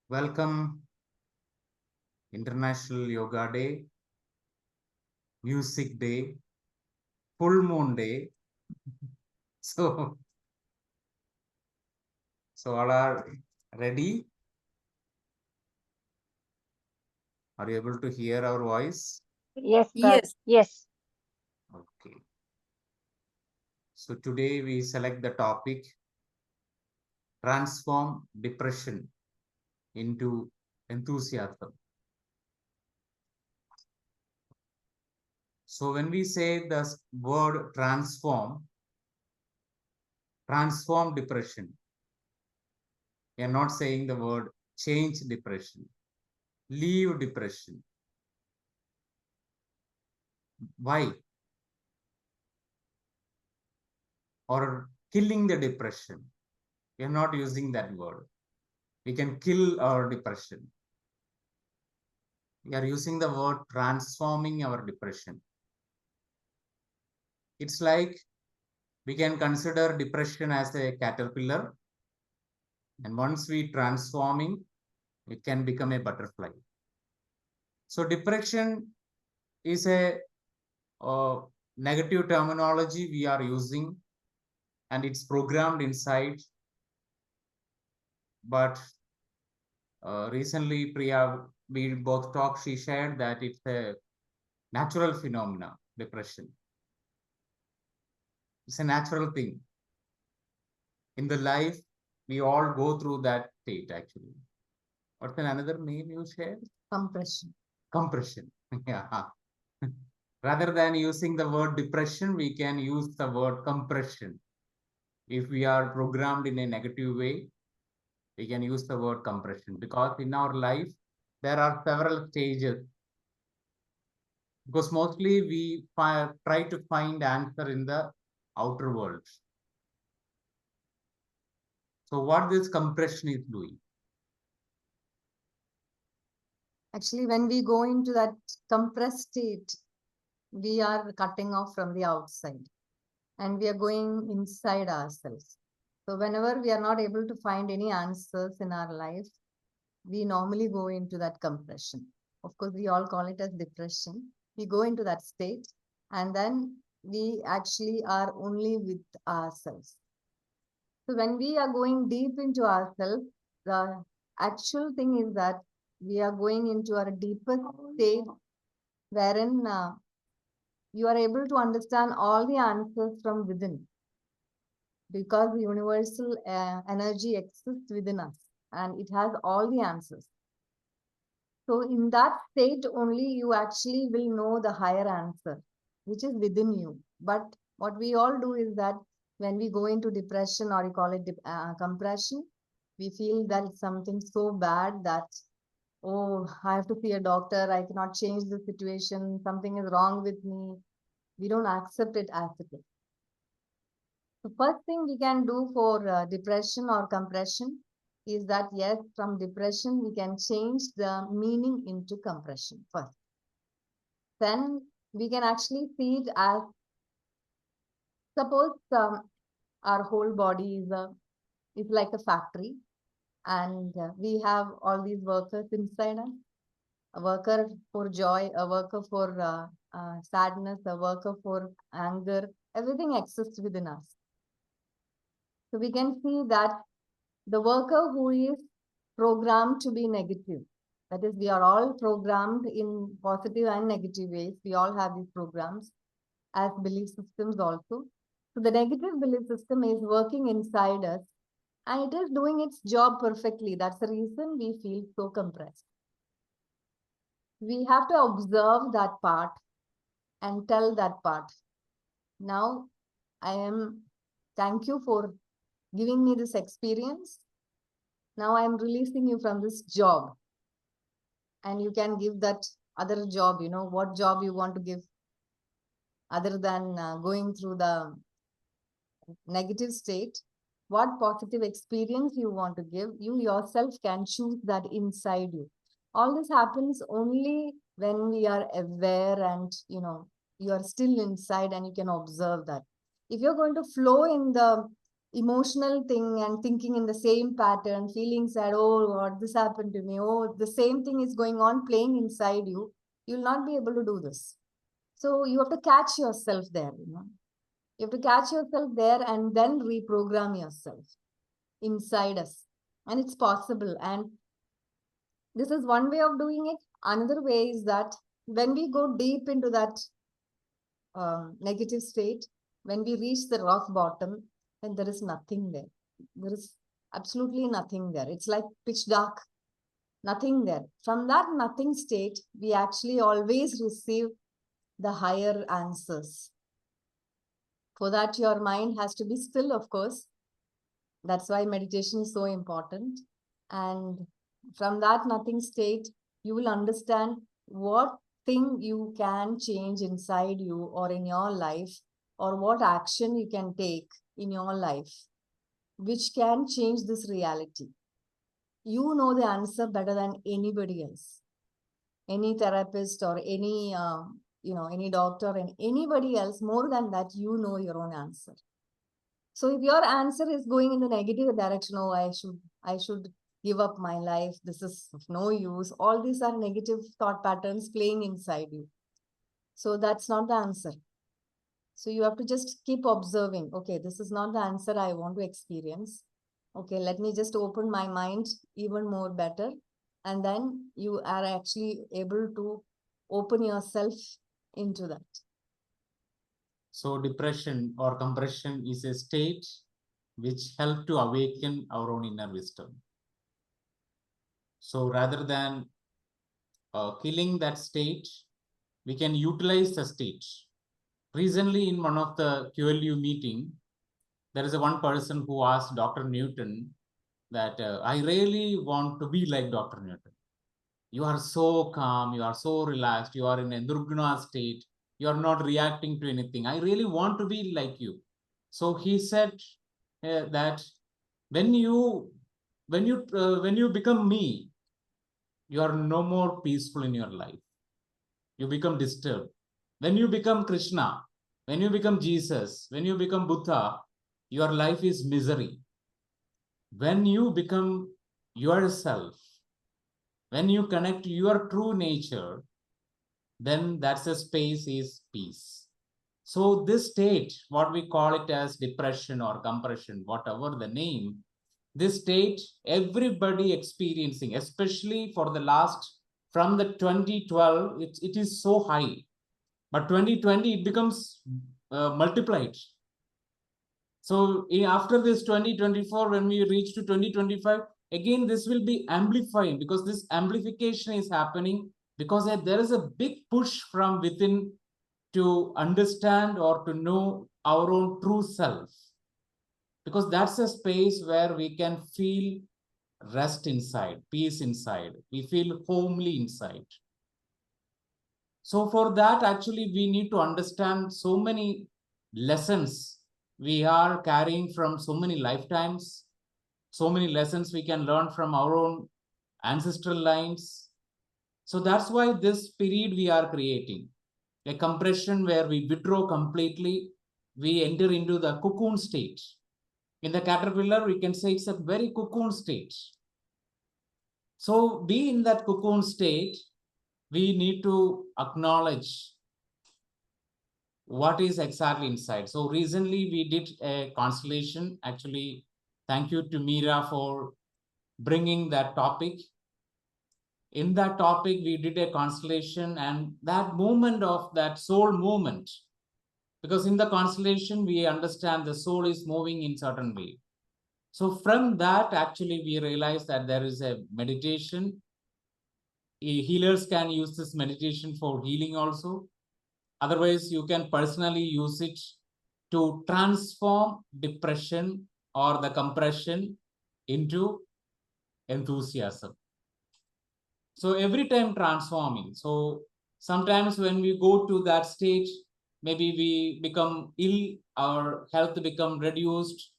Welcome International Yoga Day, Music Day, Full Moon Day. So, all are ready? Are you able to hear our voice? Yes, sir. Yes, Yes. Okay. So today we select the topic transform depression into enthusiasm. So when we say the word transform depression, we are not saying the word change depression, leave depression. Why? Or killing the depression. We are not using that word. We can kill our depression. We are using the word transforming our depression. It's like we can consider depression as a caterpillar, and once we transforming, it can become a butterfly. So depression is a negative terminology we are using, and it's programmed inside. But recently, Priya, we both talked, she shared that it's a natural phenomena, depression. It's a natural thing. In the life, we all go through that state actually. What's another name you shared? compression. Compression. Yeah. Rather than using the word depression, we can use the word compression. If we are programmed in a negative way, we can use the word compression, because in our life, there are several stages. Because mostly we try to find answer in the outer world. So what this compression is doing? Actually, when we go into that compressed state, we are cutting off from the outside and we are going inside ourselves. So, whenever we are not able to find any answers in our life, we normally go into that compression. Of course, we all call it as depression. We go into that state and then we actually are only with ourselves. So when we are going deep into ourselves, the actual thing is that we are going into our deepest state wherein you are able to understand all the answers from within, because the universal energy exists within us and it has all the answers. So in that state only you actually will know the higher answer, which is within you. But what we all do is that when we go into depression, or you call it compression, we feel that it's something so bad that, oh, I have to see a doctor, I cannot change the situation, something is wrong with me. We don't accept it as it is. The first thing we can do for depression or compression is that, yes, from depression we can change the meaning into compression first. Then we can actually see it as, suppose our whole body is like a factory, and we have all these workers inside us. A worker for joy, a worker for sadness, a worker for anger. Everything exists within us. So we can see that the worker who is programmed to be negative, that is, we are all programmed in positive and negative ways. We all have these programs as belief systems also. So the negative belief system is working inside us and it is doing its job perfectly. That's the reason we feel so compressed. We have to observe that part and tell that part. Now, thank you for giving me this experience. Now I am releasing you from this job, and you can give that other job, what job you want to give other than going through the negative state. What positive experience you want to give, you yourself can choose that inside you. All this happens only when we are aware, and you are still inside and you can observe that. If you're going to flow emotional thing and thinking in the same pattern, feeling sad, oh God, this happened to me, oh, the same thing is going on playing inside you, you'll not be able to do this. So you have to catch yourself there, you know. You have to catch yourself there and then reprogram yourself inside us. And it's possible. And this is one way of doing it. Another way is that when we go deep into that negative state, when we reach the rock bottom, and there is nothing there. There is absolutely nothing there. It's like pitch dark, nothing there. From that nothing state, we actually always receive the higher answers. For that, your mind has to be still, of course. That's why meditation is so important. And from that nothing state, you will understand what thing you can change inside you or in your life, or what action you can take in your life, which can change this reality. You know the answer better than anybody else. Any therapist or any, any doctor and anybody else, more than that, you know your own answer. So if your answer is going in the negative direction, oh, I should give up my life, this is of no use, all these are negative thought patterns playing inside you. So that's not the answer. So you have to just keep observing, okay, this is not the answer I want to experience. Okay, let me just open my mind even more better. And then you are actually able to open yourself into that. So depression or compression is a state which help to awaken our own inner wisdom. So rather than killing that state, we can utilize the state. Recently, in one of the QLU meeting, there is a one person who asked Dr. Newton that I really want to be like Dr. Newton. You are so calm, you are so relaxed, you are in a nirguna state, you are not reacting to anything. I really want to be like you. So he said that when you become me, you are no more peaceful in your life. You become disturbed. When you become Krishna, when you become Jesus, when you become Buddha, your life is misery. When you become yourself, when you connect to your true nature, then that's a space is peace. So this state, what we call it as depression or compression, whatever the name, this state everybody experiencing, especially for the last, from the 2012, it is so high, but 2020 it becomes multiplied. So after this 2024, when we reach to 2025, again this will be amplifying, because this amplification is happening because there is a big push from within to understand or to know our own true self, because that's a space where we can feel rest inside, peace inside, we feel homely inside. So for that, actually, we need to understand so many lessons we are carrying from so many lifetimes, so many lessons we can learn from our own ancestral lines. So that's why this period we are creating a compression where we withdraw completely, we enter into the cocoon state. In the caterpillar, we can say it's a very cocoon state. So be in that cocoon state, we need to acknowledge what is exactly inside. So recently we did a constellation. Actually, thank you to Meera for bringing that topic. In that topic, we did a constellation, and that moment of that soul movement, because in the constellation, we understand the soul is moving in certain way. So from that, actually, we realize that there is a meditation. Healers can use this meditation for healing also. Otherwise, you can personally use it to transform depression or the compression into enthusiasm. So every time transforming. So sometimes when we go to that stage, maybe we become ill, our health become reduced,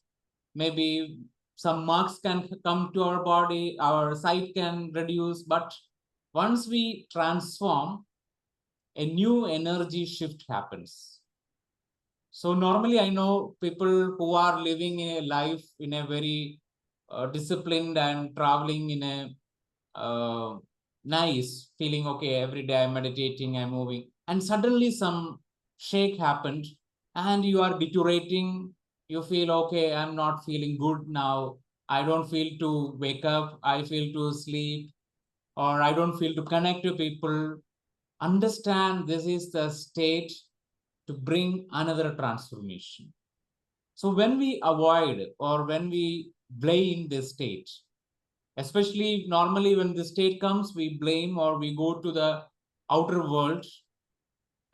maybe some marks can come to our body, our sight can reduce. But once we transform, a new energy shift happens. So normally I know people who are living a life in a very disciplined and traveling in a nice feeling. Okay, every day I'm meditating, I'm moving, and suddenly some shake happened, and you are deteriorating. You feel okay, I'm not feeling good now. I don't feel to wake up. I feel to sleep, or I don't feel to connect to people. Understand this is the state to bring another transformation. So when we avoid or when we blame this state, especially normally when the state comes, we blame or we go to the outer world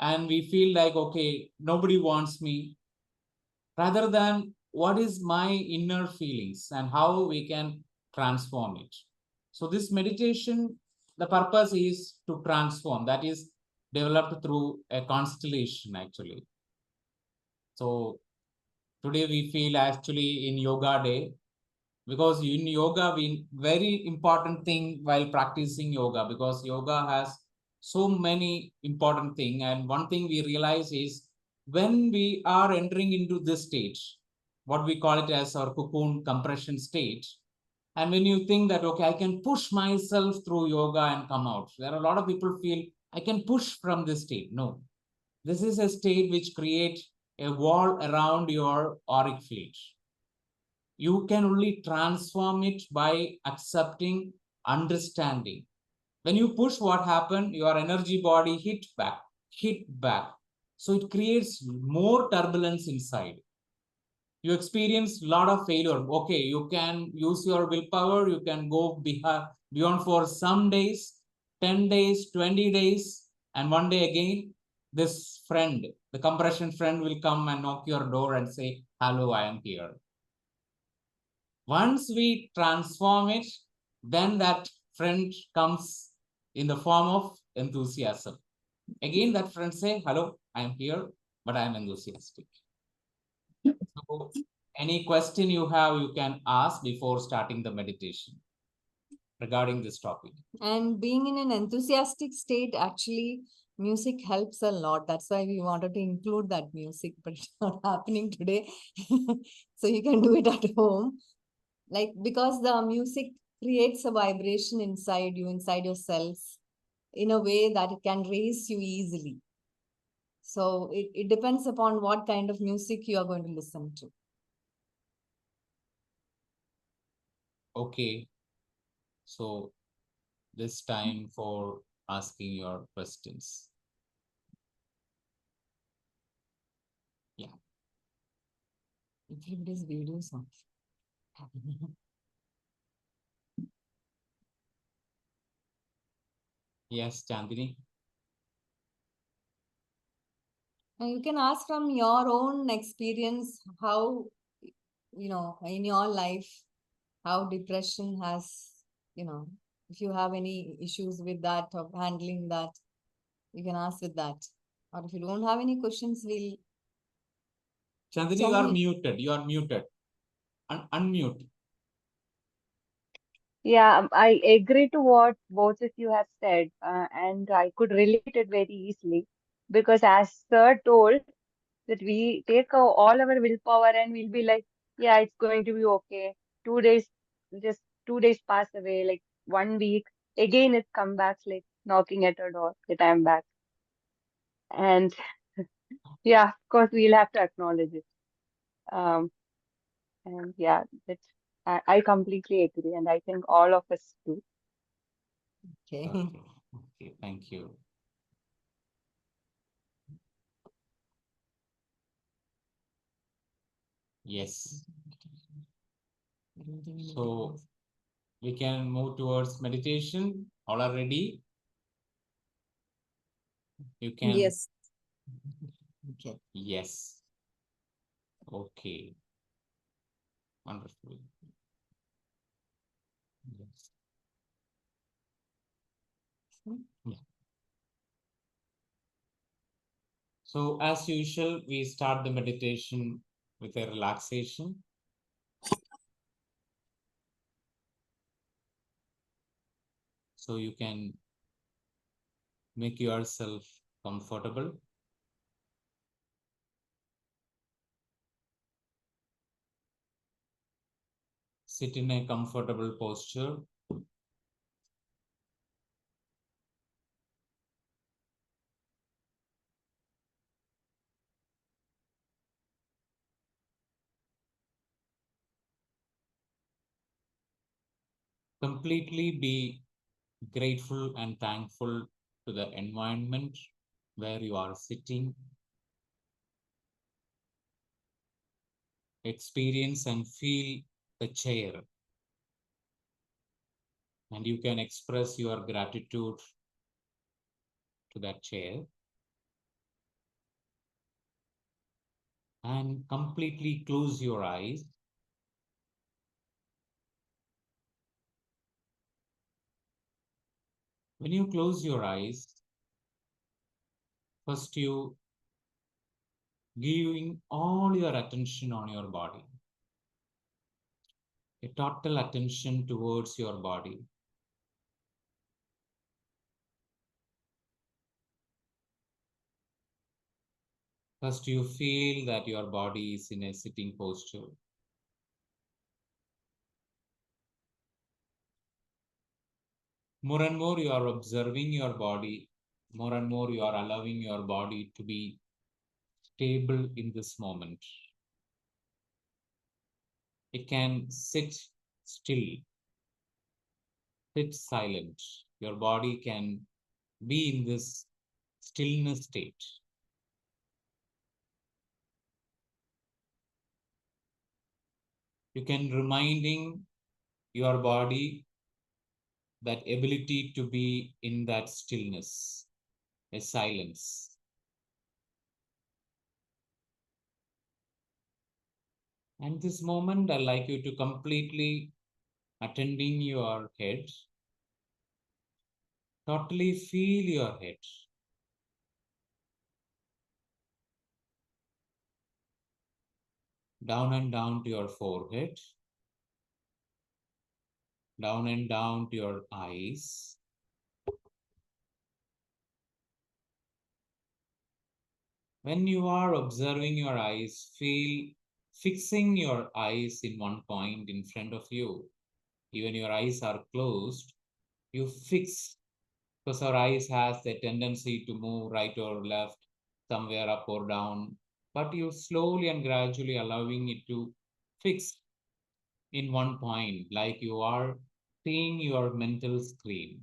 and we feel like, okay, nobody wants me, rather than what is my inner feelings and how we can transform it. So this meditation, the purpose is to transform. That is developed through a constellation actually. So today we feel actually in yoga day, because in yoga we very important thing while practicing yoga, because yoga has so many important thing, and one thing we realize is when we are entering into this stage, what we call it as our cocoon compression state, and when you think that okay, I can push myself through yoga and come out, there are a lot of people feel I can push from this state. No, this is a state which creates a wall around your auric field. You can only transform it by accepting, understanding. When you push, what happened? Your energy body hit back. So it creates more turbulence inside. You experience a lot of failure. Okay, you can use your willpower, you can go beyond for some days, 10 days, 20 days, and one day again, this friend, the compression friend, will come and knock your door and say, hello, I am here. Once we transform it, then that friend comes in the form of enthusiasm. Again, that friend say, hello, I am here, but I am enthusiastic. So any question you have, you can ask before starting the meditation regarding this topic. And being in an enthusiastic state, actually, music helps a lot. That's why we wanted to include that music, but it's not happening today. So you can do it at home. Like, because the music creates a vibration inside you, inside your cells, in a way that it can raise you easily. So it depends upon what kind of music you are going to listen to. Okay, so this time for asking your questions. Yeah. Everybody's videos on. Yes, Chandini. And you can ask from your own experience how, in your life, how depression has, if you have any issues with that or handling that, you can ask with that. Or if you don't have any questions, we'll. Chandini, you are muted. You are muted. Unmute. Yeah, I agree to what both of you have said, and I could relate it very easily because, as Sir told, that we take all our willpower and we'll be like, yeah, it's going to be okay. 2 days, just 2 days pass away, like 1 week, again it comes back like knocking at our door that I'm back. And yeah, of course, we'll have to acknowledge it. Um, and yeah, that's, I completely agree, and I think all of us do. Okay. Okay. Okay, thank you. Yes. So we can move towards meditation. All are ready? You can. Yes. Okay. Yes. Okay. Wonderful. Yes. Yeah. So as usual, we start the meditation with a relaxation. So you can make yourself comfortable. Sit in a comfortable posture. Completely be grateful and thankful to the environment where you are sitting. Experience and feel the chair, and you can express your gratitude to that chair and completely close your eyes. When you close your eyes, first you giving all your attention on your body, a total attention towards your body. First, you feel that your body is in a sitting posture. More and more, you are observing your body. More and more, you are allowing your body to be stable in this moment. It can sit still, sit silent. Your body can be in this stillness state. You can reminding your body that ability to be in that stillness, a silence. And this moment, I'd like you to completely attending your head, totally feel your head. Down and down to your forehead, down and down to your eyes. When you are observing your eyes, feel fixing your eyes in one point in front of you. Even your eyes are closed, you fix, because our eyes has a tendency to move right or left, somewhere up or down, but you slowly and gradually allowing it to fix in one point, like you are seeing your mental screen.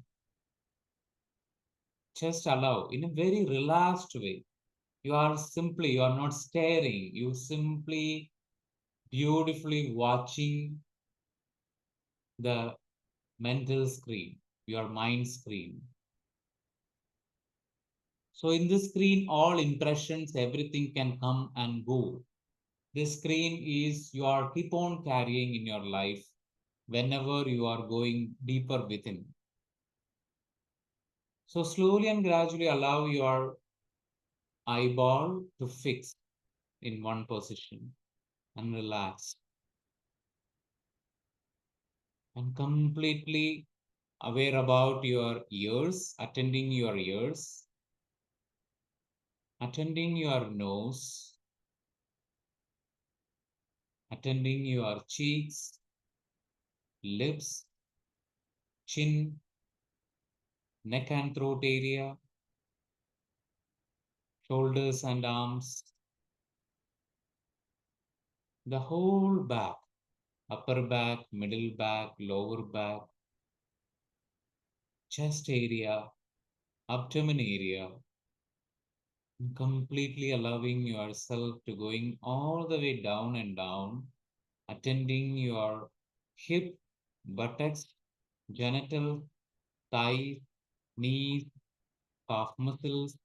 Just allow in a very relaxed way. You are not staring, you simply beautifully watching the mental screen, your mind screen. So in this screen, all impressions, everything can come and go. This screen is you are keep on carrying in your life whenever you are going deeper within. So slowly and gradually allow your eyeball to fix in one position and relax and completely aware about your ears, attending your nose, attending your cheeks, lips, chin, neck and throat area, shoulders and arms, the whole back, upper back, middle back, lower back, chest area, abdomen area, completely allowing yourself to going all the way down and down, attending your hip, buttocks, genital, thighs, knees, calf muscles,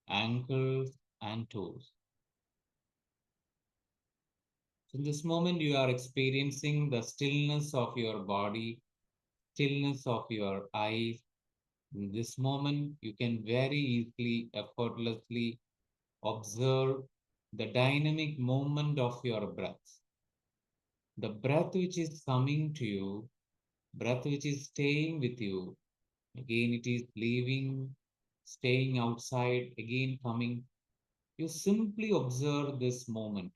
ankles, and toes. So in this moment, you are experiencing the stillness of your body, stillness of your eyes. In this moment, you can very easily, effortlessly observe the dynamic movement of your breath. The breath which is coming to you, breath which is staying with you, again it is leaving, staying outside, again coming. You simply observe this moment.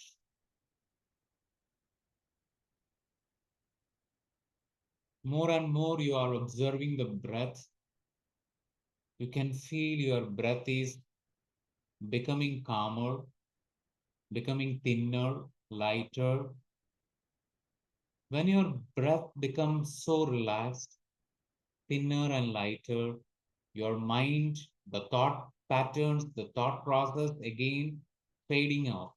More and more you are observing the breath. You can feel your breath is becoming calmer, becoming thinner, lighter. When your breath becomes so relaxed, thinner and lighter, your mind, the thought patterns, the thought process again fading off.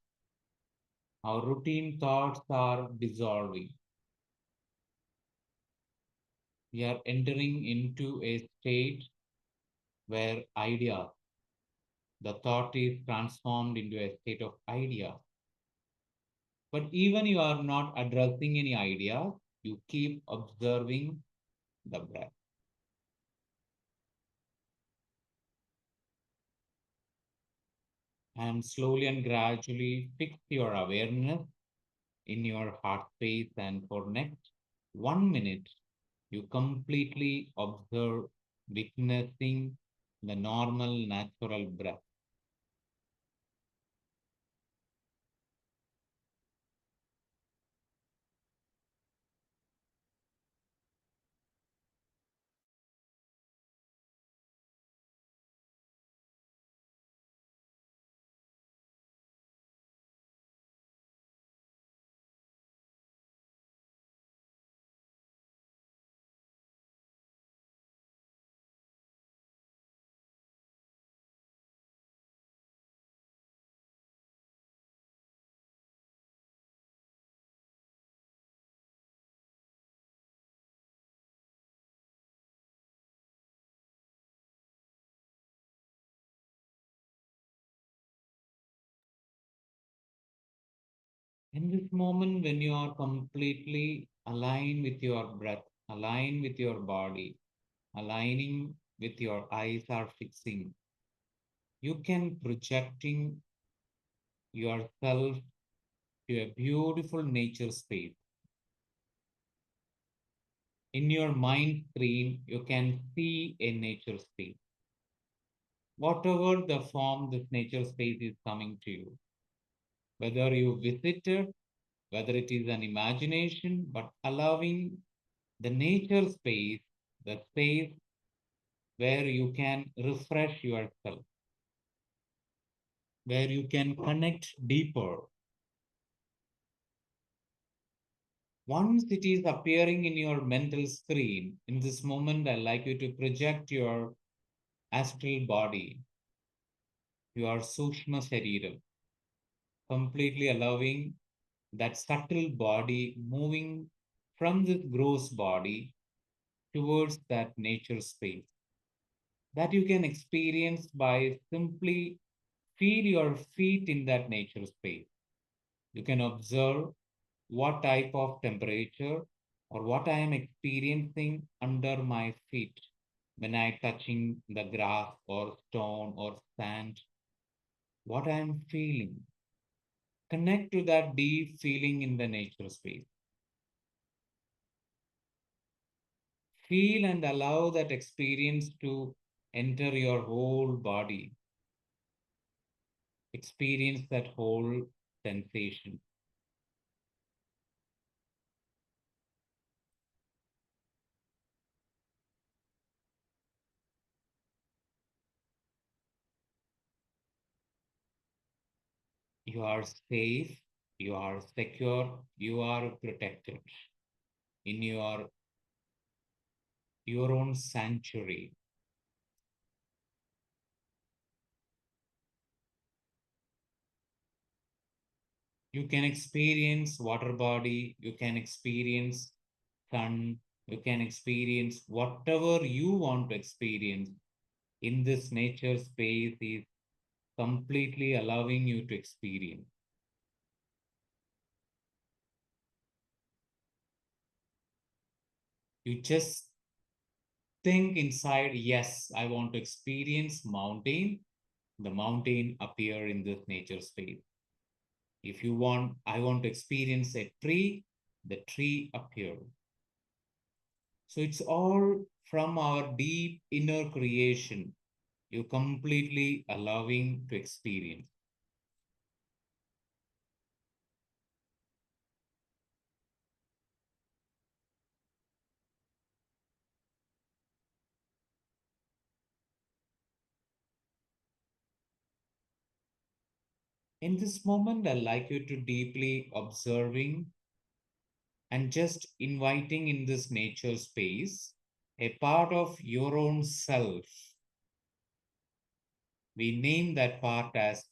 Our routine thoughts are dissolving. We are entering into a state where idea, the thought is transformed into a state of idea. But even you are not addressing any idea, you keep observing the breath. And slowly and gradually fix your awareness in your heart space, and for next 1 minute you completely observe, witnessing the normal natural breath. In this moment, when you are completely aligned with your breath, aligned with your body, aligning with your eyes are fixing, you can projecting yourself to a beautiful nature space. In your mind screen, you can see a nature space. Whatever the form this nature space is coming to you, whether you visited, whether it is an imagination, but allowing the nature space, the space where you can refresh yourself, where you can connect deeper. Once it is appearing in your mental screen, in this moment, I like you to project your astral body, your Sukshma Shariram, completely allowing that subtle body moving from this gross body towards that nature space that you can experience by simply feel your feet in that nature space. You can observe what type of temperature or what I am experiencing under my feet when I touching the grass or stone or sand, what I am feeling. Connect to that deep feeling in the nature space. Feel and allow that experience to enter your whole body. Experience that whole sensation. You are safe, you are secure, you are protected in your own sanctuary. You can experience water body, you can experience sun, you can experience whatever you want to experience in this nature space is completely allowing you to experience. You just think inside, yes, I want to experience mountain. The mountain appear in this nature space. If you want, I want to experience a tree, the tree appear. So it's all from our deep inner creation. You completely allowing to experience. In this moment, I'd like you to deeply observing and just inviting in this nature space a part of your own self. We name that part as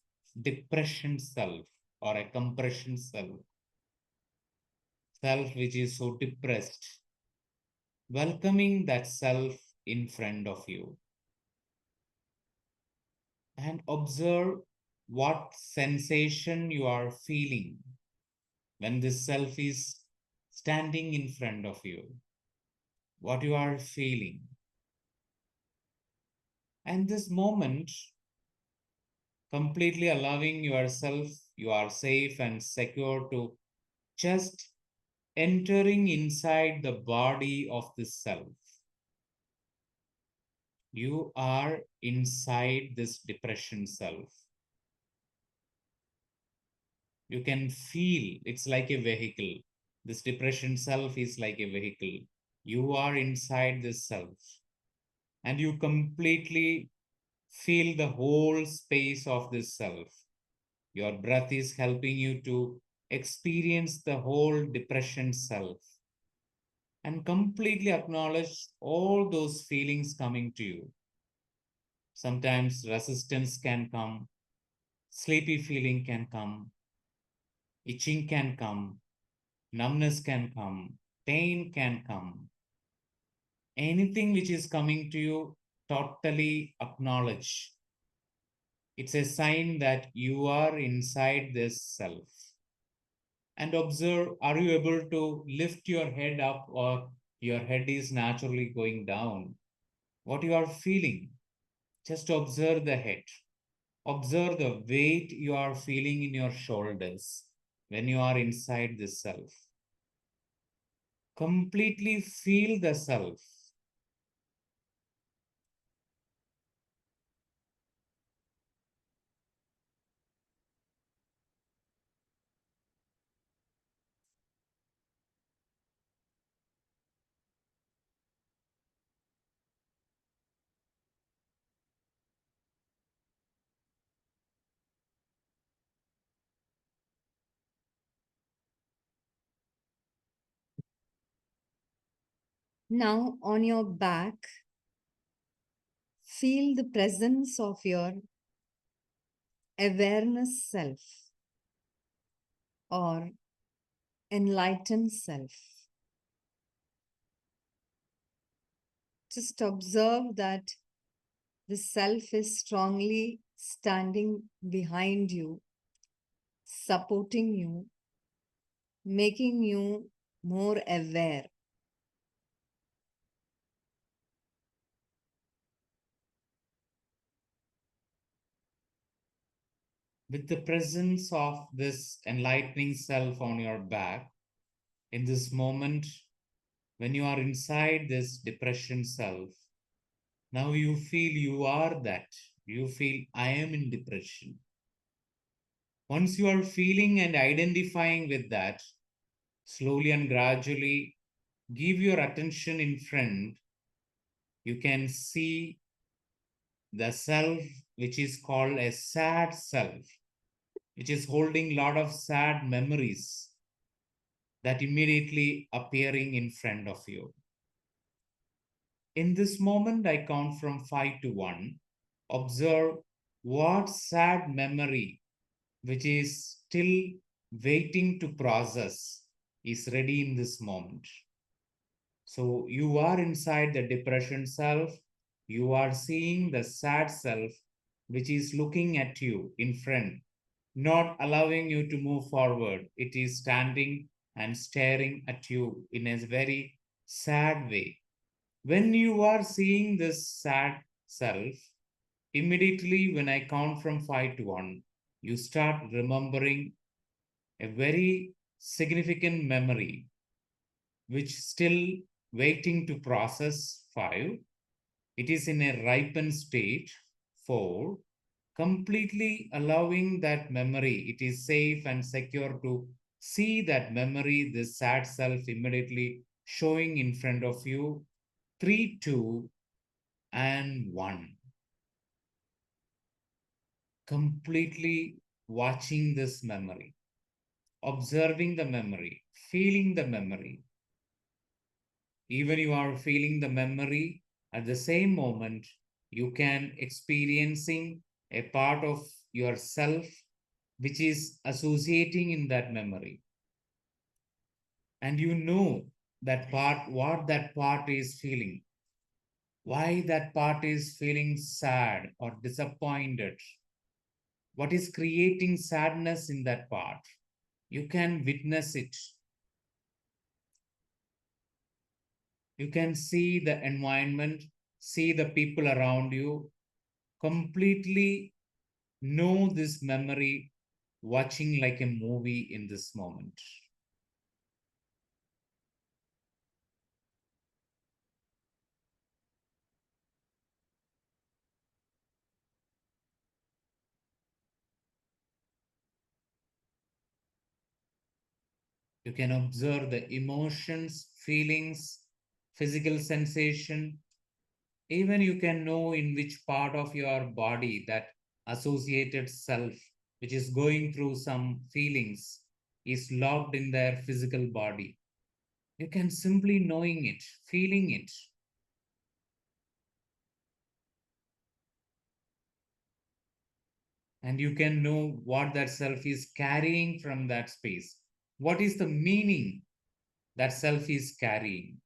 depression self or a compression self, self which is so depressed. Welcoming that self in front of you and observe what sensation you are feeling when this self is standing in front of you, what you are feeling. And this moment, completely allowing yourself, you are safe and secure to just entering inside the body of the self. You are inside this depression self. You can feel it's like a vehicle. This depression self is like a vehicle. You are inside this self and you completely feel the whole space of this self. Your breath is helping you to experience the whole depression self and completely acknowledge all those feelings coming to you. Sometimes resistance can come, sleepy feeling can come, itching can come, numbness can come, pain can come. Anything which is coming to you, totally acknowledge. It's a sign that you are inside this self. And observe, are you able to lift your head up or your head is naturally going down? What you are feeling? Just observe the head. Observe the weight you are feeling in your shoulders when you are inside the self. Completely feel the self. Now on your back, feel the presence of your awareness self or enlightened self. Just observe that the self is strongly standing behind you, supporting you, making you more aware. With the presence of this enlightening self on your back, in this moment, when you are inside this depression self, now you feel you are that. You feel I am in depression. Once you are feeling and identifying with that, slowly and gradually give your attention in front. You can see the self, which is called a sad self, which is holding a lot of sad memories that immediately appearing in front of you. In this moment, I count from 5 to 1. Observe what sad memory, which is still waiting to process, is ready in this moment. So you are inside the depression self. You are seeing the sad self, which is looking at you in front, not allowing you to move forward. It is standing and staring at you in a very sad way. When you are seeing this sad self, immediately when I count from 5 to 1, you start remembering a very significant memory which still waiting to process. 5, it is in a ripened state. 4, completely allowing that memory, it is safe and secure to see that memory, this sad self immediately showing in front of you. 3, 2, and 1. Completely watching this memory, observing the memory, feeling the memory. Even you are feeling the memory at the same moment, you can experiencing a part of yourself which is associating in that memory. And you know that part, what that part is feeling, why that part is feeling sad or disappointed, what is creating sadness in that part. You can witness it. You can see the environment, see the people around you, completely know this memory, watching like a movie in this moment. You can observe the emotions, feelings, physical sensation. Even you can know in which part of your body that associated self, which is going through some feelings, is locked in their physical body. You can simply knowing it, feeling it, and you can know what that self is carrying from that space. What is the meaning that self is carrying?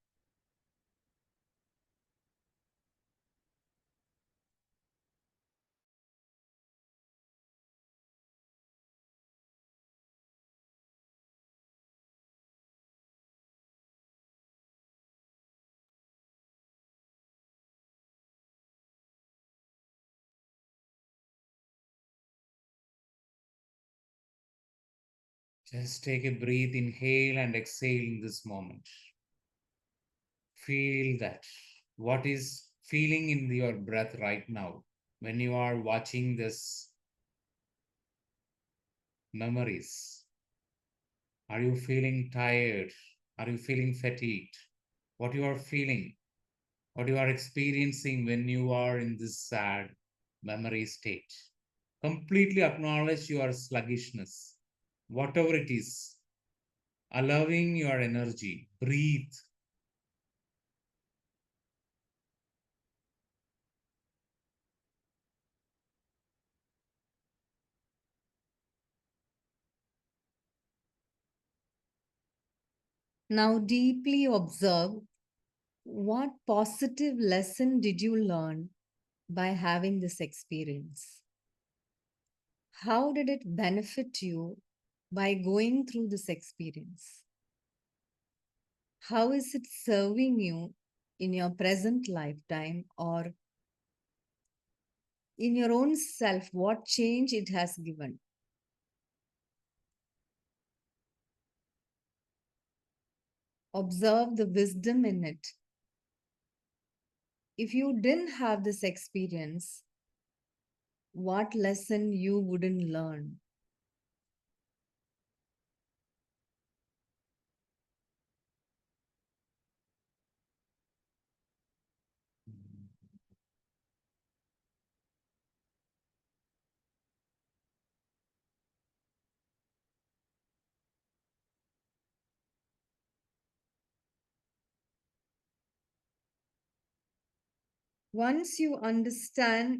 Just take a breath, inhale and exhale in this moment. Feel that. What is feeling in your breath right now when you are watching this memories? Are you feeling tired? Are you feeling fatigued? What you are feeling? What you are experiencing when you are in this sad memory state? Completely acknowledge your sluggishness, whatever it is, allowing your energy, breathe. Now deeply observe, what positive lesson did you learn by having this experience? How did it benefit you by going through this experience? How is it serving you in your present lifetime or in your own self? What change it has given? Observe the wisdom in it. If you didn't have this experience, what lesson you wouldn't learn? Once you understand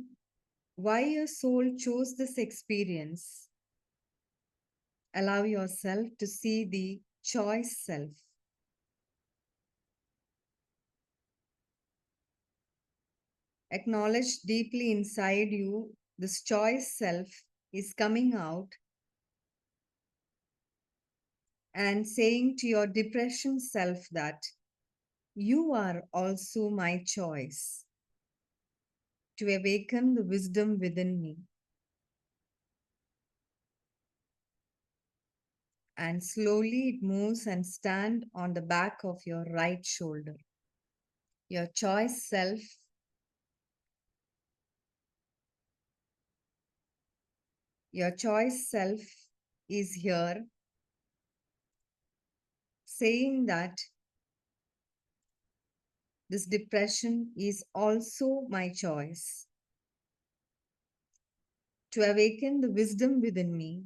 why your soul chose this experience, allow yourself to see the choice self. Acknowledge deeply inside you this choice self is coming out and saying to your depression self that you are also my choice to awaken the wisdom within me. And slowly it moves and stand on the back of your right shoulder. Your choice self, your choice self is here saying that this depression is also my choice. to awaken the wisdom within me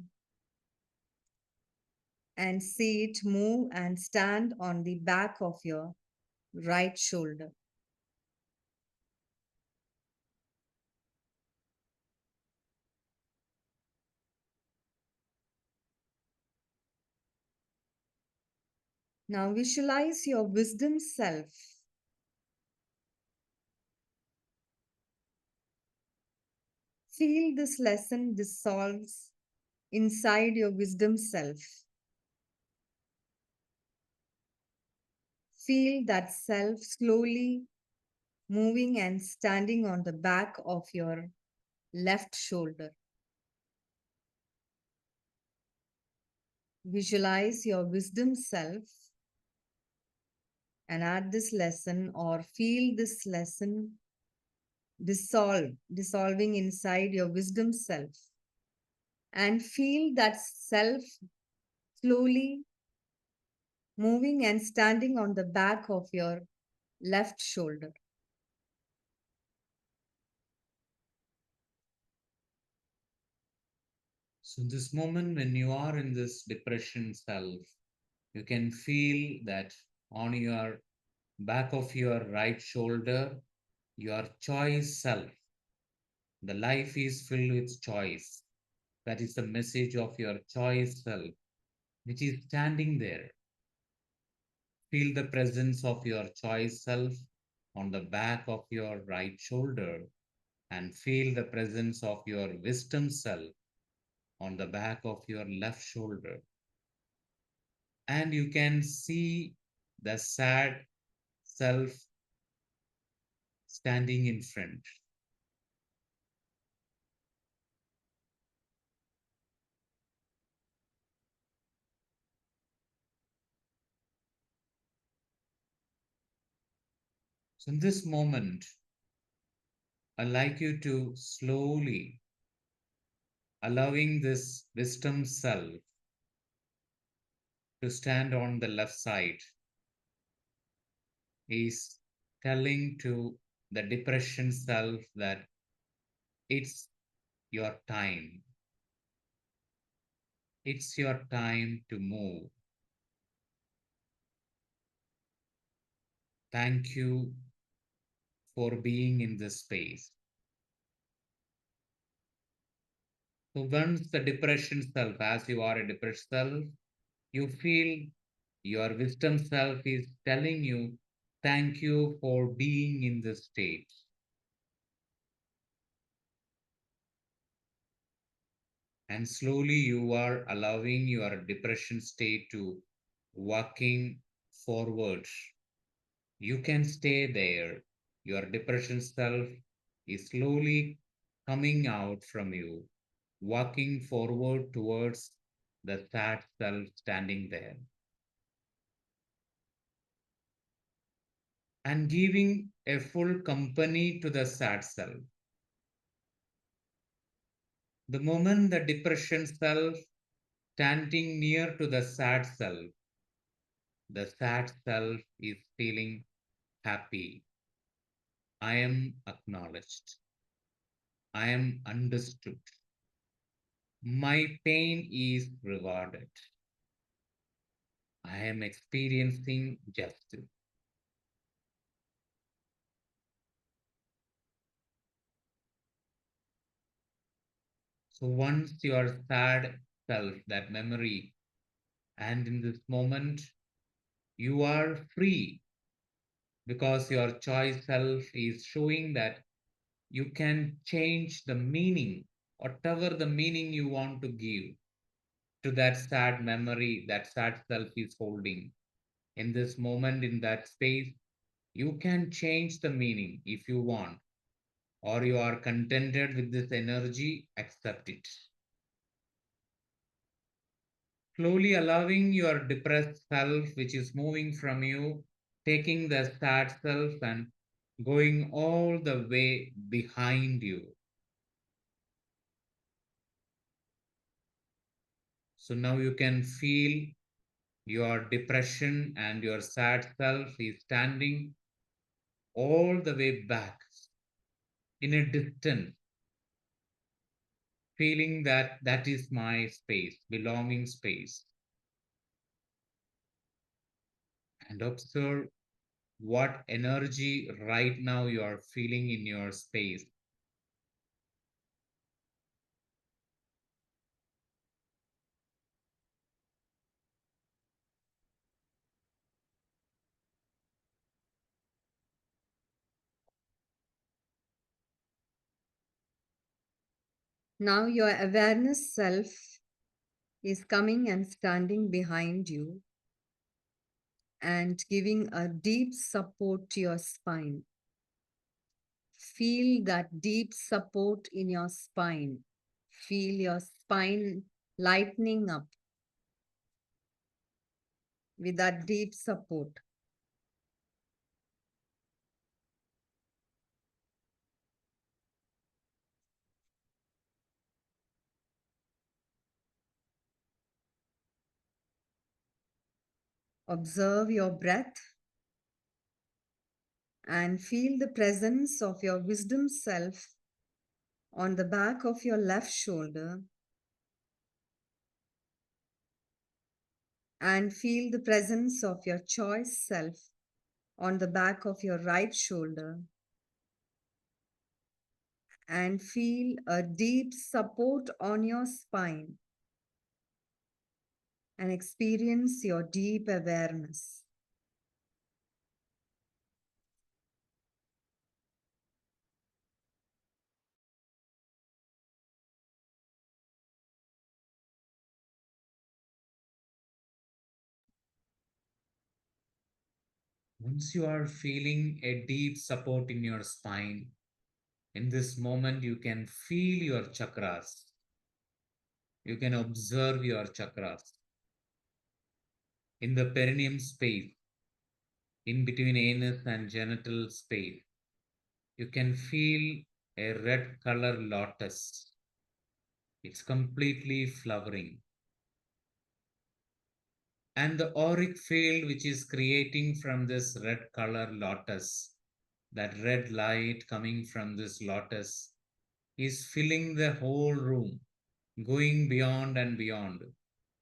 and see it move and stand on the back of your right shoulder. Now visualize your wisdom self. Feel this lesson dissolves inside your wisdom self. Feel that self slowly moving and standing on the back of your left shoulder. Visualize your wisdom self and add this lesson or feel this lesson dissolving inside your wisdom self. And feel that self slowly moving and standing on the back of your left shoulder. So, this moment when you are in this depression self, you can feel that on your back of your right shoulder, your choice self. The life is filled with choice. That is the message of your choice self, which is standing there. Feel the presence of your choice self on the back of your right shoulder and feel the presence of your wisdom self on the back of your left shoulder. And you can see the sad self standing in front. So, in this moment, I'd like you to slowly allowing this wisdom self to stand on the left side is telling to the depression self that it's your time. It's your time to move. Thank you for being in this space. So once the depression self, as you are a depressed self, you feel your wisdom self is telling you, thank you for being in this state. And slowly you are allowing your depression state to walking forward. You can stay there. Your depression self is slowly coming out from you, walking forward towards the sad self standing there, and giving a full company to the sad self. The moment the depression self standing near to the sad self, the sad self is feeling happy. I am acknowledged. I am understood. My pain is rewarded. I am experiencing justice. So once your sad self, that memory, and in this moment, you are free because your choice self is showing that you can change the meaning, whatever the meaning you want to give to that sad memory that sad self is holding. In this moment, in that space, you can change the meaning if you want, or you are contented with this energy, accept it. Slowly allowing your depressed self, which is moving from you, taking the sad self and going all the way behind you. So now you can feel your depression and your sad self is standing all the way back in a distance. feeling that that is my space, belonging space, and observe what energy right now you are feeling in your space. Now your awareness self is coming and standing behind you and giving a deep support to your spine. Feel that deep support in your spine. Feel your spine lightening up with that deep support. Observe your breath and feel the presence of your wisdom self on the back of your left shoulder, and feel the presence of your choice self on the back of your right shoulder, and feel a deep support on your spine and experience your deep awareness. Once you are feeling a deep support in your spine, in this moment you can feel your chakras. You can observe your chakras in the perineum space, in between anus and genital space. You can feel a red color lotus. It's completely flowering. And the auric field which is creating from this red color lotus, that red light coming from this lotus, is filling the whole room, going beyond and beyond.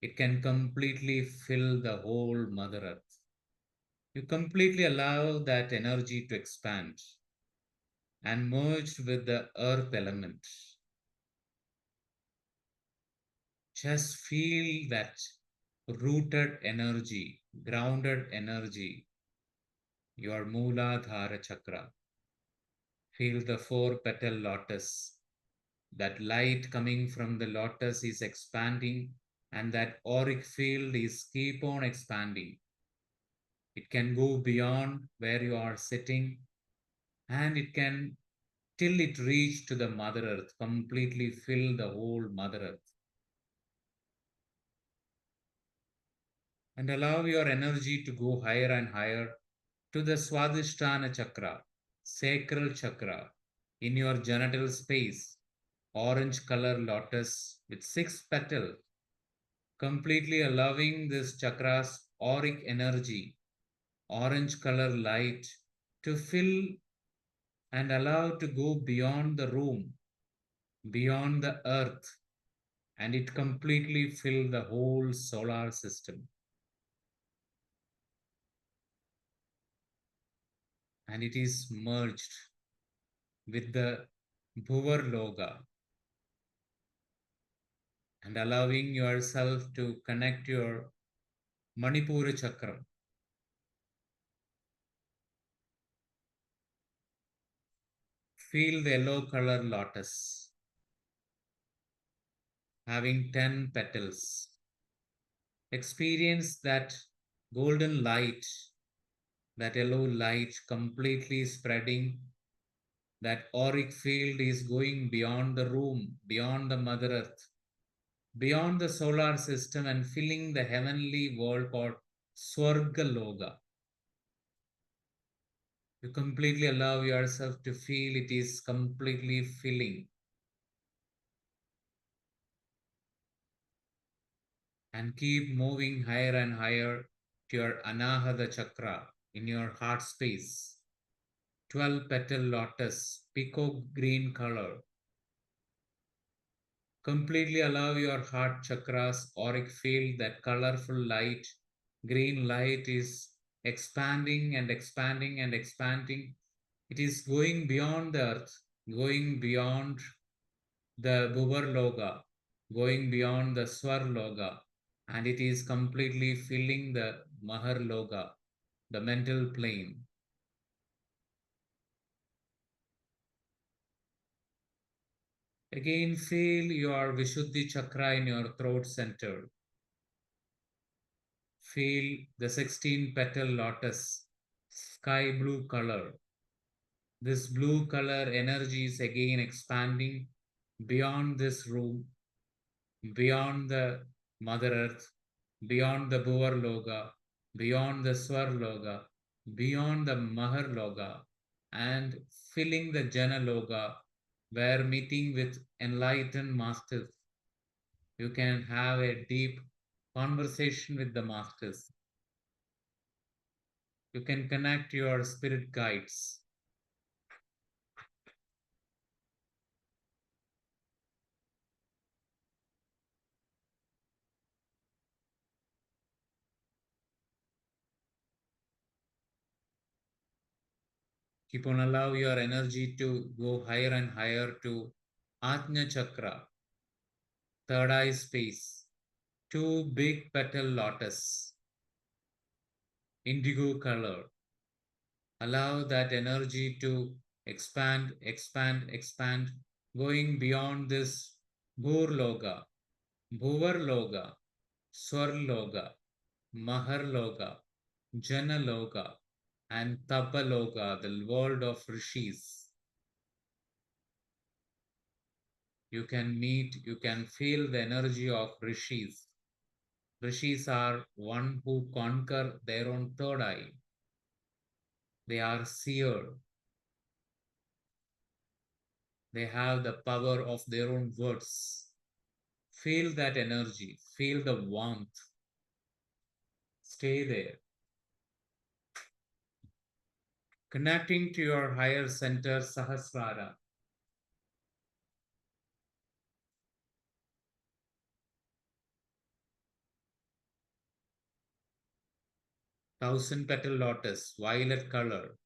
It can completely fill the whole Mother Earth. You completely allow that energy to expand and merge with the earth element. Just feel that rooted energy, grounded energy, your Mooladhara chakra. Feel the four petal lotus. That light coming from the lotus is expanding, and that auric field is keep on expanding. It can go beyond where you are sitting, and it can till it reach to the Mother Earth, completely fill the whole Mother Earth. And allow your energy to go higher and higher to the Swadhisthana chakra, sacral chakra, in your genital space, orange color lotus with 6 petals, completely allowing this chakra's auric energy, orange color light to fill and allow to go beyond the room, beyond the earth, and it completely fill the whole solar system. And it is merged with the Bhuvar Loga, and allowing yourself to connect your Manipura chakra. Feel the yellow color lotus having 10 petals. Experience that golden light, that yellow light completely spreading. That auric field is going beyond the room, beyond the Mother Earth, beyond the solar system, and filling the heavenly world called Swarga Loga. You completely allow yourself to feel it is completely filling, and keep moving higher and higher to your Anahata chakra in your heart space. 12 petal lotus, peacock green color. Completely allow your heart chakra's auric field, that colorful light, green light is expanding and expanding and expanding. It is going beyond the earth, going beyond the Bhuvar Loga, going beyond the Swar Loga, and it is completely filling the Mahar Loga, the mental plane. Again, feel your Vishuddhi chakra in your throat center. Feel the 16 petal lotus, sky blue color. This blue color energy is again expanding beyond this room, beyond the Mother Earth, beyond the Bhuvar Loga, beyond the Swar Loga, beyond the Mahar Loga, and filling the Jana Loga, where meeting with enlightened masters, you can have a deep conversation with the masters. You can connect your spirit guides. Keep on allow your energy to go higher and higher to Ajna Chakra, third eye space, two big petal lotus, indigo color. Allow that energy to expand, expand, expand, going beyond this Bhur Loga, Bhuvar Loga, Swar Loga, Mahar Loga, Jana Loga, and Tapa Loga, the world of rishis. You can meet, you can feel the energy of rishis. Rishis are one who conquer their own third eye. They are seer. They have the power of their own words. Feel that energy. Feel the warmth. Stay there. Connecting to your higher center, Sahasrara. Thousand petal lotus, violet color.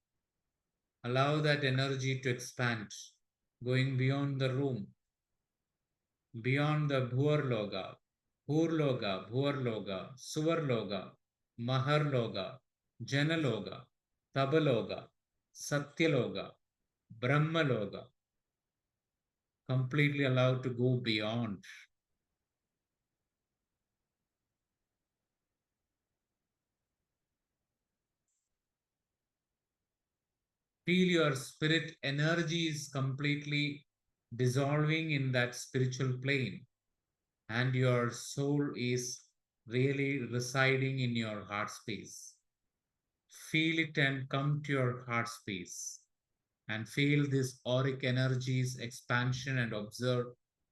Allow that energy to expand, going beyond the room, beyond the Bhuar Loga, Hur Loga, Bhuar Loga, Suvar Loga, Mahar Loga, Jana Loga, Taba Loga, Satya Loga, Brahma Loga. Completely allowed to go beyond. Feel your spirit energy is completely dissolving in that spiritual plane, and your soul is really residing in your heart space. Feel it and come to your heart space and feel this auric energies expansion and observe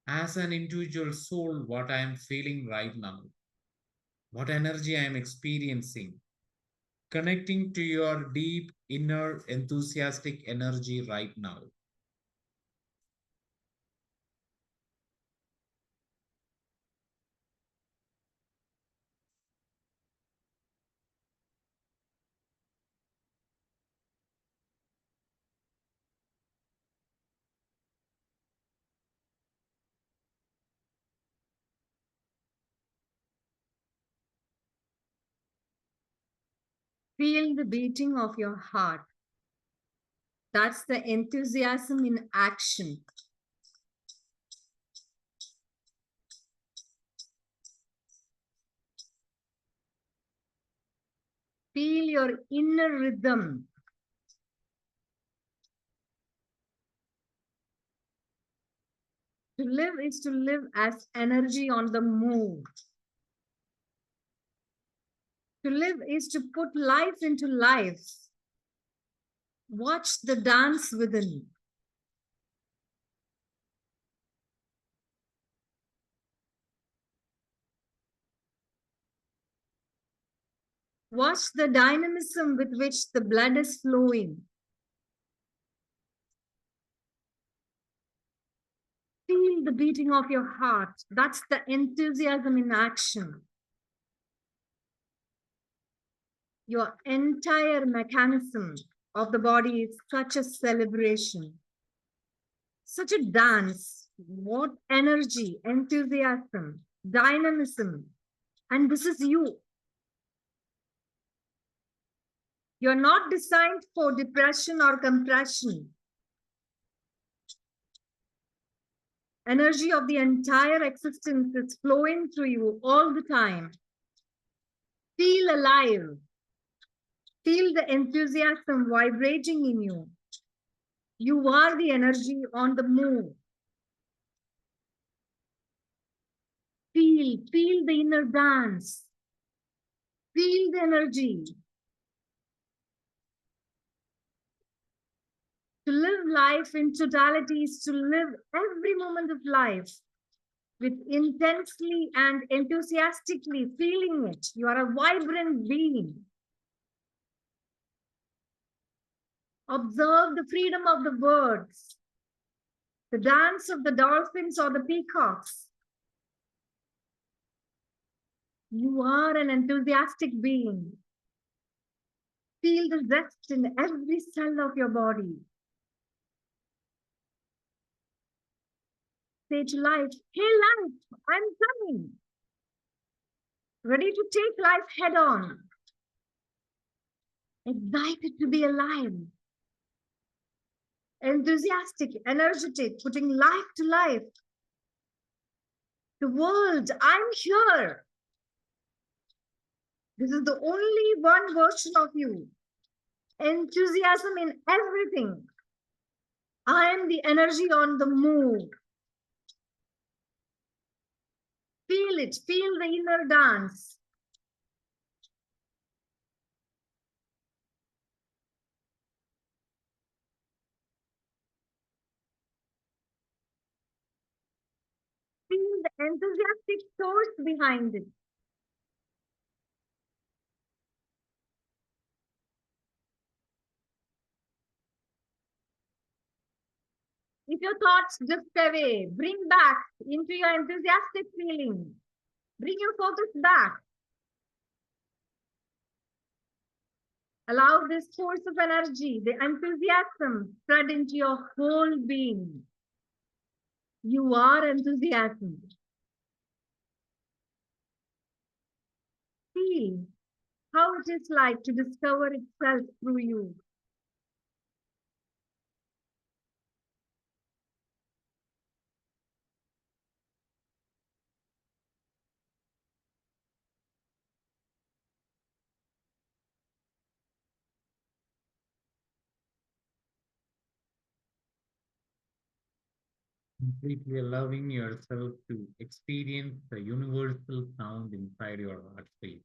as an individual soul what I am feeling right now, what energy I am experiencing, connecting to your deep inner enthusiastic energy right now. Feel the beating of your heart. That's the enthusiasm in action. Feel your inner rhythm. To live is to live as energy on the move. To live is to put life into life. Watch the dance within. Watch the dynamism with which the blood is flowing. Feel the beating of your heart. That's the enthusiasm in action. Your entire mechanism of the body is such a celebration, such a dance. What energy, enthusiasm, dynamism. And this is you. You're not designed for depression or compression. Energy of the entire existence is flowing through you all the time. Feel alive. Feel the enthusiasm vibrating in you. You are the energy on the move. Feel the inner dance. Feel the energy. To live life in totality is to live every moment of life with intensely and enthusiastically feeling it. You are a vibrant being. Observe the freedom of the birds, the dance of the dolphins or the peacocks. You are an enthusiastic being. Feel the zest in every cell of your body. Say to life, hey life, I'm coming. Ready to take life head on. Excited to be alive. Enthusiastic, energetic, putting life to life. The world, I'm here. This is the only one version of you. Enthusiasm in everything. I am the energy on the move. Feel it, feel the inner dance. Feel the enthusiastic source behind it. If your thoughts drift away, bring back into your enthusiastic feeling. Bring your focus back. Allow this force of energy, the enthusiasm, spread into your whole being. You are enthusiasm. Feel how it is like to discover itself through you. Completely allowing yourself to experience the universal sound inside your heart space.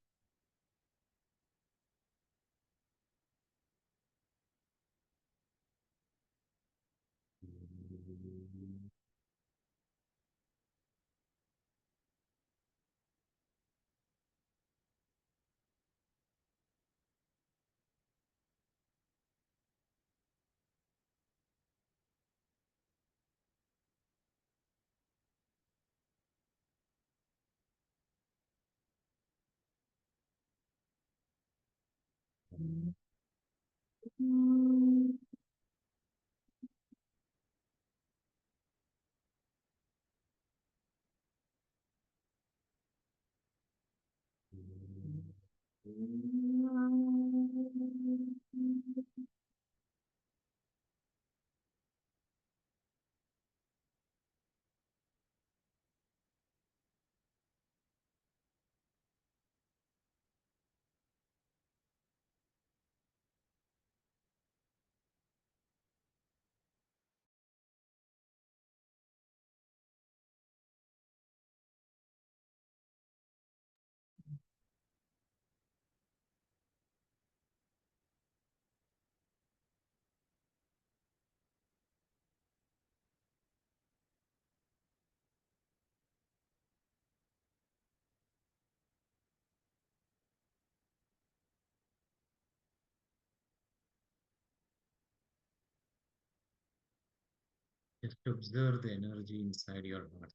Just observe the energy inside your heart.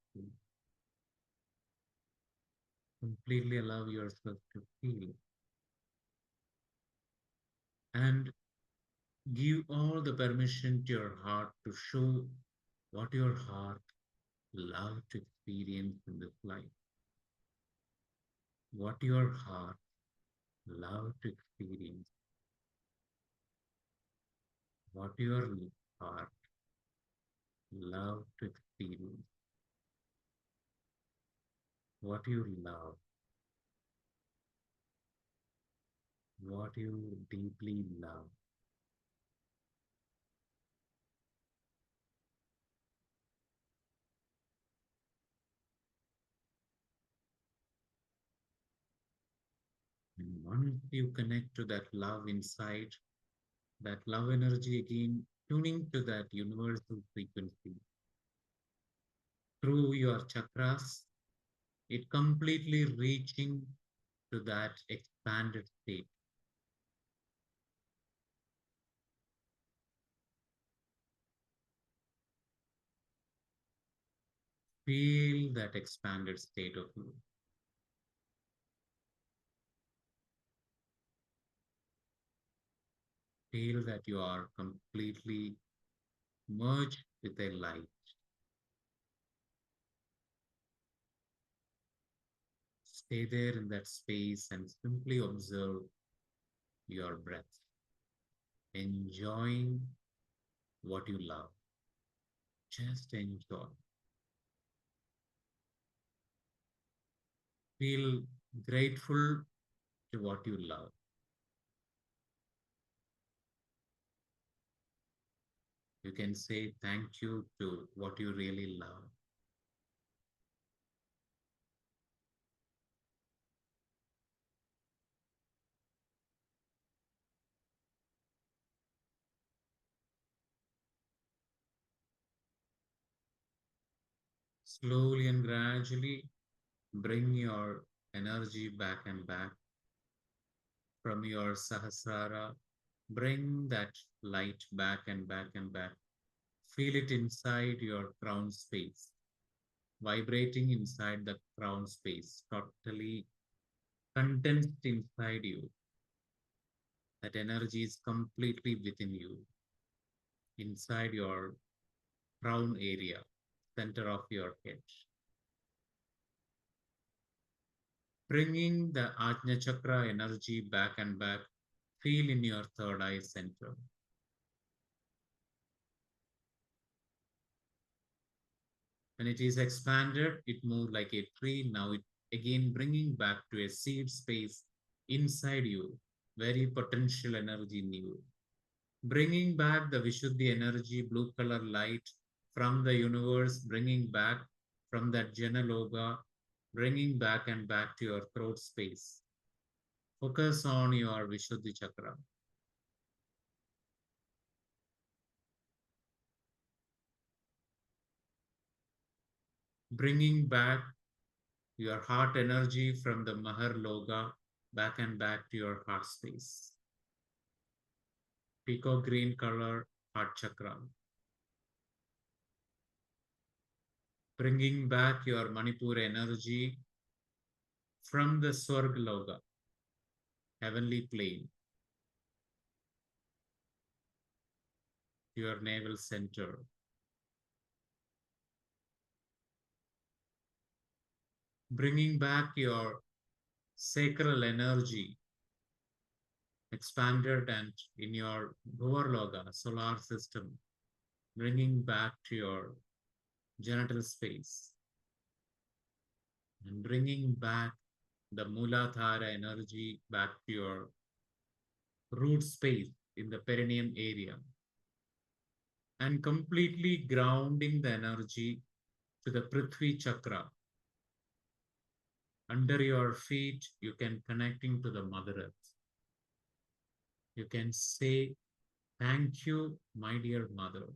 Completely allow yourself to feel and give all the permission to your heart to show what your heart love to experience in this life. What your heart love to experience. What your heart love to experience. What you love. What you deeply love. And once you connect to that love inside, that love energy again, tuning to that universal frequency through your chakras, it completely reaching to that expanded state. Feel that expanded state of you. Feel that you are completely merged with a light. Stay there in that space and simply observe your breath, enjoying what you love. Just enjoy. Feel grateful to what you love. You can say thank you to what you really love. Slowly and gradually bring your energy back and back from your Sahasrara. Bring that light back and back and back. Feel it inside your crown space, vibrating inside the crown space, totally condensed inside you. That energy is completely within you, inside your crown area, center of your head. Bringing the Ajna Chakra energy back and back, feel in your third eye center. When it is expanded, it moved like a tree. Now it again bringing back to a seed space inside you, very potential energy in you. Bringing back the Vishuddhi energy, blue color light from the universe, bringing back from that Janaloga, bringing back and back to your throat space. Focus on your Vishuddhi chakra. Bringing back your heart energy from the Mahar Loga back and back to your heart space. Peacock green color heart chakra. Bringing back your Manipur energy from the Swarg Loga, heavenly plane, to your navel center. Bringing back your sacral energy expanded and in your Bhuvar Loga, solar system, bringing back to your genital space and bringing back the Muladhara energy back to your root space in the perineum area and completely grounding the energy to the Prithvi chakra. Under your feet, you can connecting to the Mother Earth. You can say, thank you, my dear mother.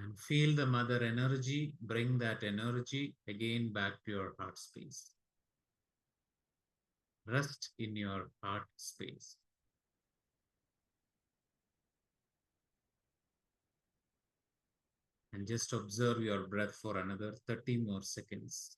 And feel the mother energy, bring that energy again back to your heart space. Rest in your heart space. And just observe your breath for another 30 more seconds.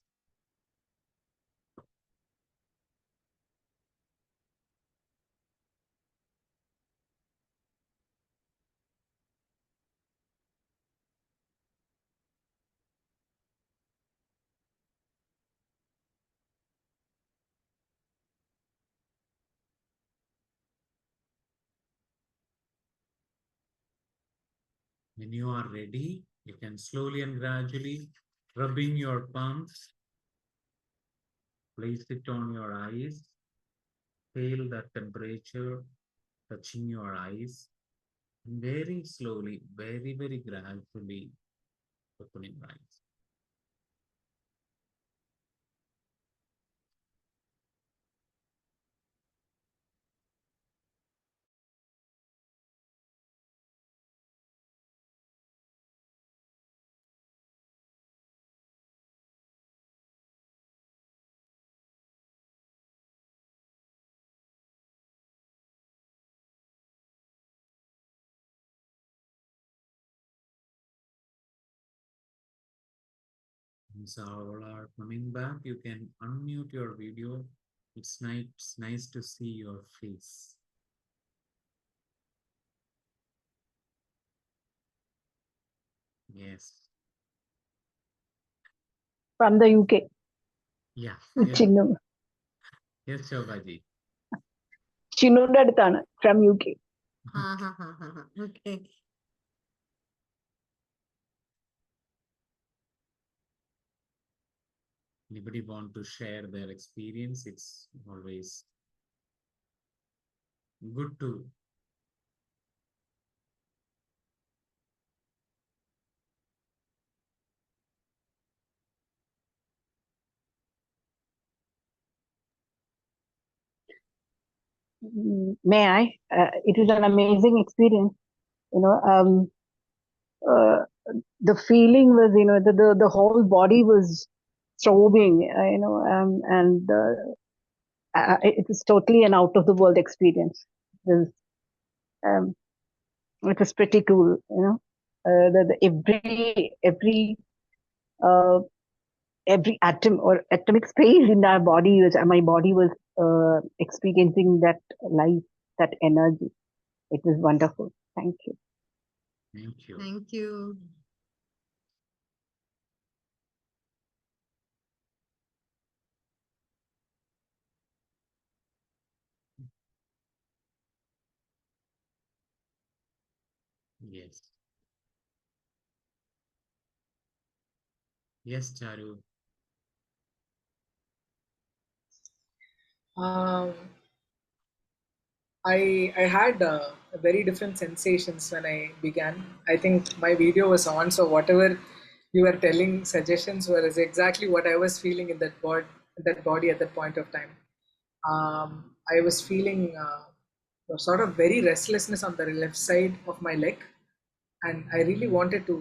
When you are ready, you can slowly and gradually rubbing your palms, place it on your eyes, feel the temperature touching your eyes, and very slowly, very, very gradually opening your eyes. Once all are coming back, you can unmute your video. It's nice to see your face. Yes. From the UK. Yeah. Yes, Chinnu. yes, Shobhaji. Chinnuന്റെ അടുത്താണ് from UK. Okay. Anybody want to share their experience? It's always good to. May I? It is an amazing experience. Uh, the feeling was, the whole body was throbbing, and it was totally an out of the world experience. Um, it was pretty cool, uh, every atom or atomic space in our body was, my body was experiencing that life, that energy. It was wonderful. Thank you. Thank you. Thank you. Yes. Yes, Charu. Um, I had very different sensations when I began. I think my video was on, so whatever you were telling suggestions were is exactly what I was feeling in that body at that point of time. I was feeling sort of very restlessness on the left side of my leg, and I really wanted to,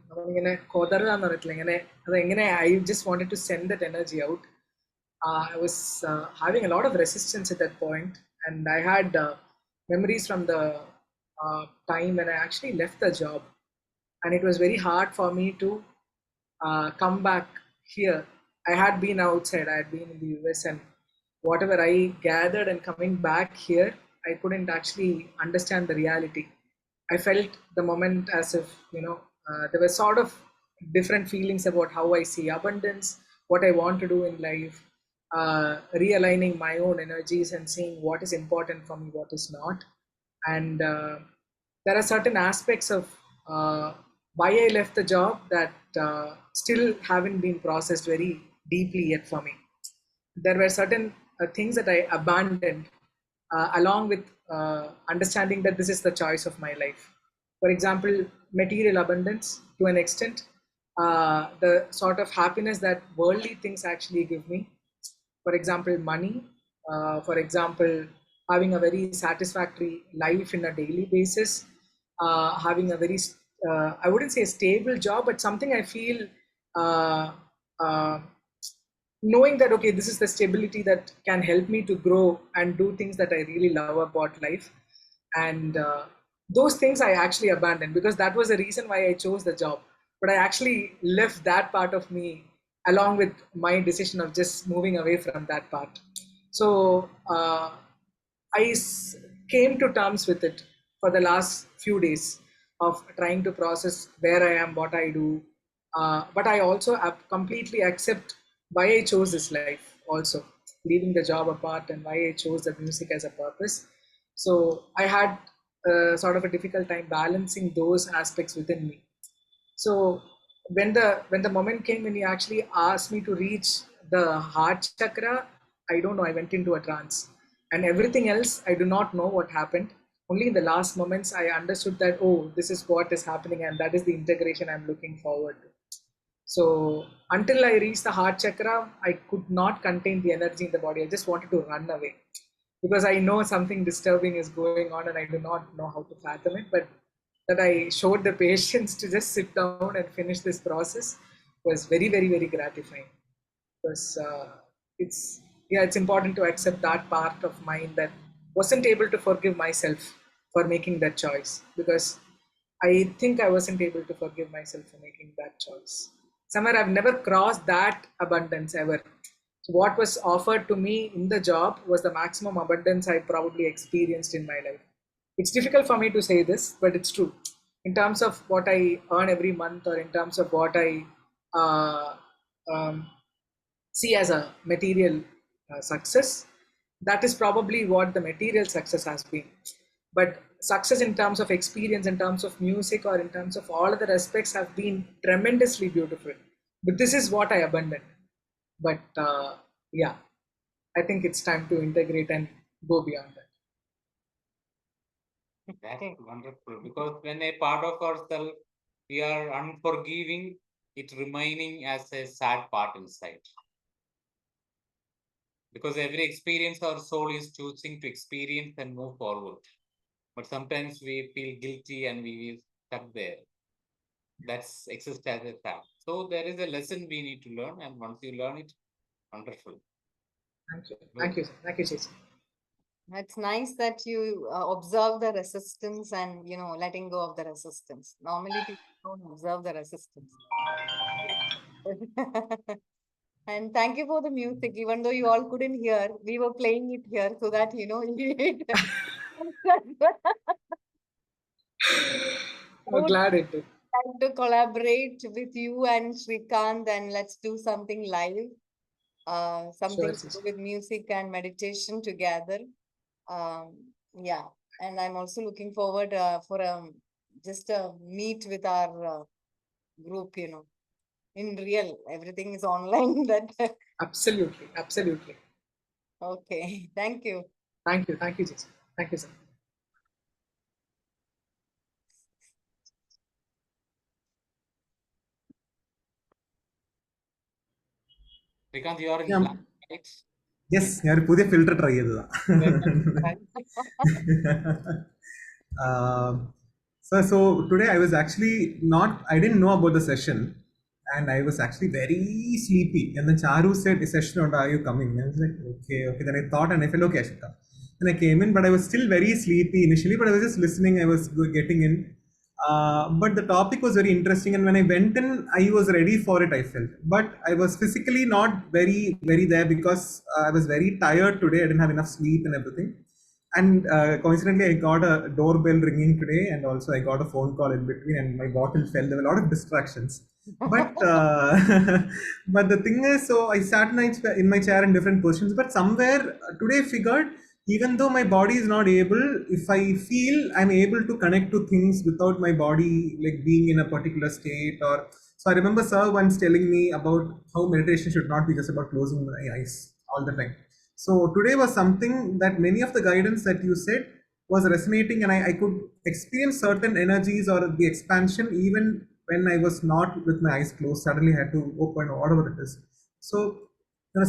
നമ്മളിങ്ങനെ കൊതറുക എന്ന് പറയത്തില്ല ഇങ്ങനെ അതെങ്ങനെ I just wanted to send that energy out. I was having a lot of resistance at that point, and I had memories from the time when I actually left the job, and it was very hard for me to come back here. I had been outside, I had been in the US, and whatever I gathered and coming back here, I couldn't actually understand the reality. I felt the moment as if, there were sort of different feelings about how I see abundance, what I want to do in life, realigning my own energies and seeing what is important for me, what is not. And there are certain aspects of why I left the job that still haven't been processed very deeply yet for me. There were certain things that I abandoned along with understanding that this is the choice of my life. For example, material abundance to an extent, the sort of happiness that worldly things actually give me. For example, money, for example, having a very satisfactory life in a daily basis, having a very, I wouldn't say a stable job, but something I feel uh, uh, knowing that, okay, this is the stability that can help me to grow and do things that I really love about life. And those things I actually abandoned, because that was the reason why I chose the job. But I actually left that part of me along with my decision of just moving away from that part. So I came to terms with it for the last few days of trying to process where I am, what I do. But I also completely accept why I chose this life, also leaving the job apart, and why I chose the music as a purpose. So I had sort of a difficult time balancing those aspects within me. So when the moment came when he actually asked me to reach the heart chakra, I don't know. I went into a trance, and everything else I do not know what happened. Only in the last moments I understood that, oh, this is what is happening, and that is the integration I'm looking forward to. So until I reached the heart chakra, I could not contain the energy in the body. I just wanted to run away because I know something disturbing is going on and I do not know how to fathom it. But that I showed the patience to just sit down and finish this process was very, very, very gratifying. Because it's it's important to accept that part of mine that wasn't able to forgive myself for making that choice, because I think I wasn't able to forgive myself for making that choice. Somewhere I've never crossed that abundance ever. So what was offered to me in the job was the maximum abundance I probably experienced in my life. It's difficult for me to say this, but it's true. In terms of what I earn every month, or in terms of what I uh, um, see as a material success, that is probably what the material success has been. But success in terms of experience, in terms of music, or in terms of all other aspects have been tremendously beautiful. But this is what I abandoned. But yeah, I think it's time to integrate and go beyond that. That's wonderful, because when a part of ourselves we are unforgiving, it remaining as a sad part inside. Because every experience our soul is choosing to experience and move forward. But sometimes we feel guilty and we stuck there. That's exist as a fact. So there is a lesson we need to learn, and once you learn it, wonderful. Thank you. Good. Thank you. Thank you, Jason. It's nice that you observe the resistance and, letting go of the resistance. Normally, people don't observe the resistance. And thank you for the music. Even though you all couldn't hear, we were playing it here so that, I I'm would glad it did. like to collaborate with you and Shrikant, and let's do something live, Sure, something to do Jason. with music and meditation together. Yeah, and I'm also looking forward for just a meet with our group, in real. Everything is online. That Absolutely. Absolutely. okay. Thank you. Thank you. Thank you, Jason. Thank you, sir. Because you are in Yeah. black, right? Yes, ഞാൻ പുതിയ filter try ചെയ്തതാ. So today I was actually not, I didn't know about the session, and I was actually very sleepy. And then Charu said, "A session, or are you coming?" And I was like, okay, okay. Then I thought, and I felt okay, I should come. Then I came in, but I was still very sleepy initially. But I was just listening. I was getting in. But the topic was very interesting, and when I went in, I was ready for it. I felt, but I was physically not very, very there because I was very tired today. I didn't have enough sleep and everything. And coincidentally, I got a doorbell ringing today, and also I got a phone call in between, and my bottle fell. There were a lot of distractions. But but the thing is, so I sat in my chair in different positions. But somewhere today, figured, even though my body is not able, if I feel I'm able to connect to things without my body like being in a particular state. Or so I remember sir once telling me about how meditation should not be just about closing my eyes all the time. So today was something that many of the guidance that you said was resonating, and I could experience certain energies or the expansion even when I was not with my eyes closed. Suddenly I had to open or whatever it is. So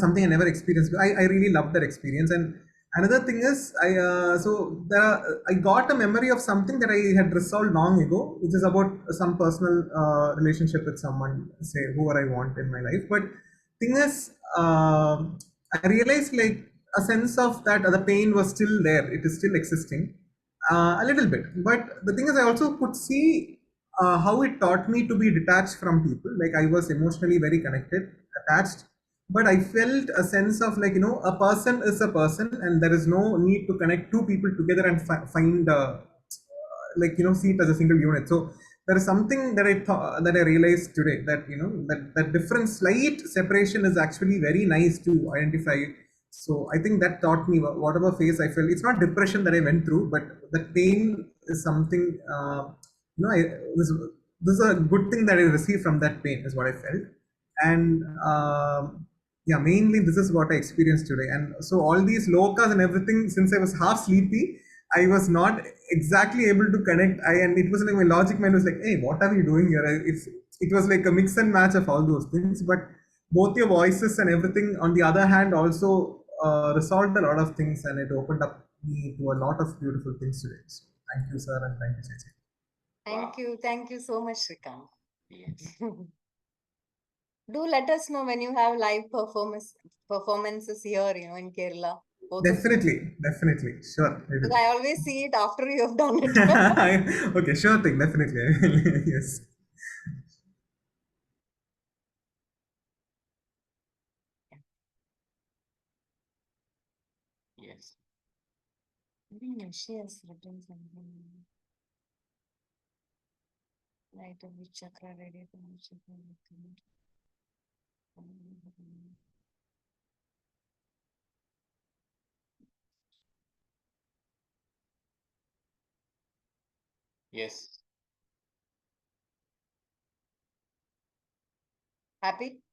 something I never experienced. I really loved that experience. And another thing is, I got a memory of something that I had resolved long ago, which is about some personal relationship with someone, say whoever I want in my life. But thing is, I realized like a sense of that the pain was still there. It is still existing, a little bit. But the thing is, I also could see how it taught me to be detached from people. Like I was emotionally very connected, attached, but I felt a sense of like, a person is a person, and there is no need to connect two people together and find like, see it as a single unit. So there is something that I thought, that I realized today, that that different slight separation is actually very nice to identify. So I think that taught me whatever phase I felt. It's not depression that I went through, but the pain is something. I this is a good thing that I received from that pain is what I felt, and yeah, mainly this is what I experienced today. And so all these lokas and everything, since I was half sleepy, I was not exactly able to connect. And it was like my logic mind was like, "Hey, what are you doing here?" It was like a mix and match of all those things, but both your voices and everything on the other hand also resolved a lot of things, and it opened up me to a lot of beautiful things today. So thank you, sir, and thank you, Chechi. Thank you so much, Shrikant. Yes. Do let us know when you have live performances here, in Kerala. Both of you. Definitely, sure. I will. Because I always see it after you have done it. Okay, sure thing, definitely. I will. Yes. Yes. She has written something. Light of which chakra radiate from which chakra. Yes. Happy?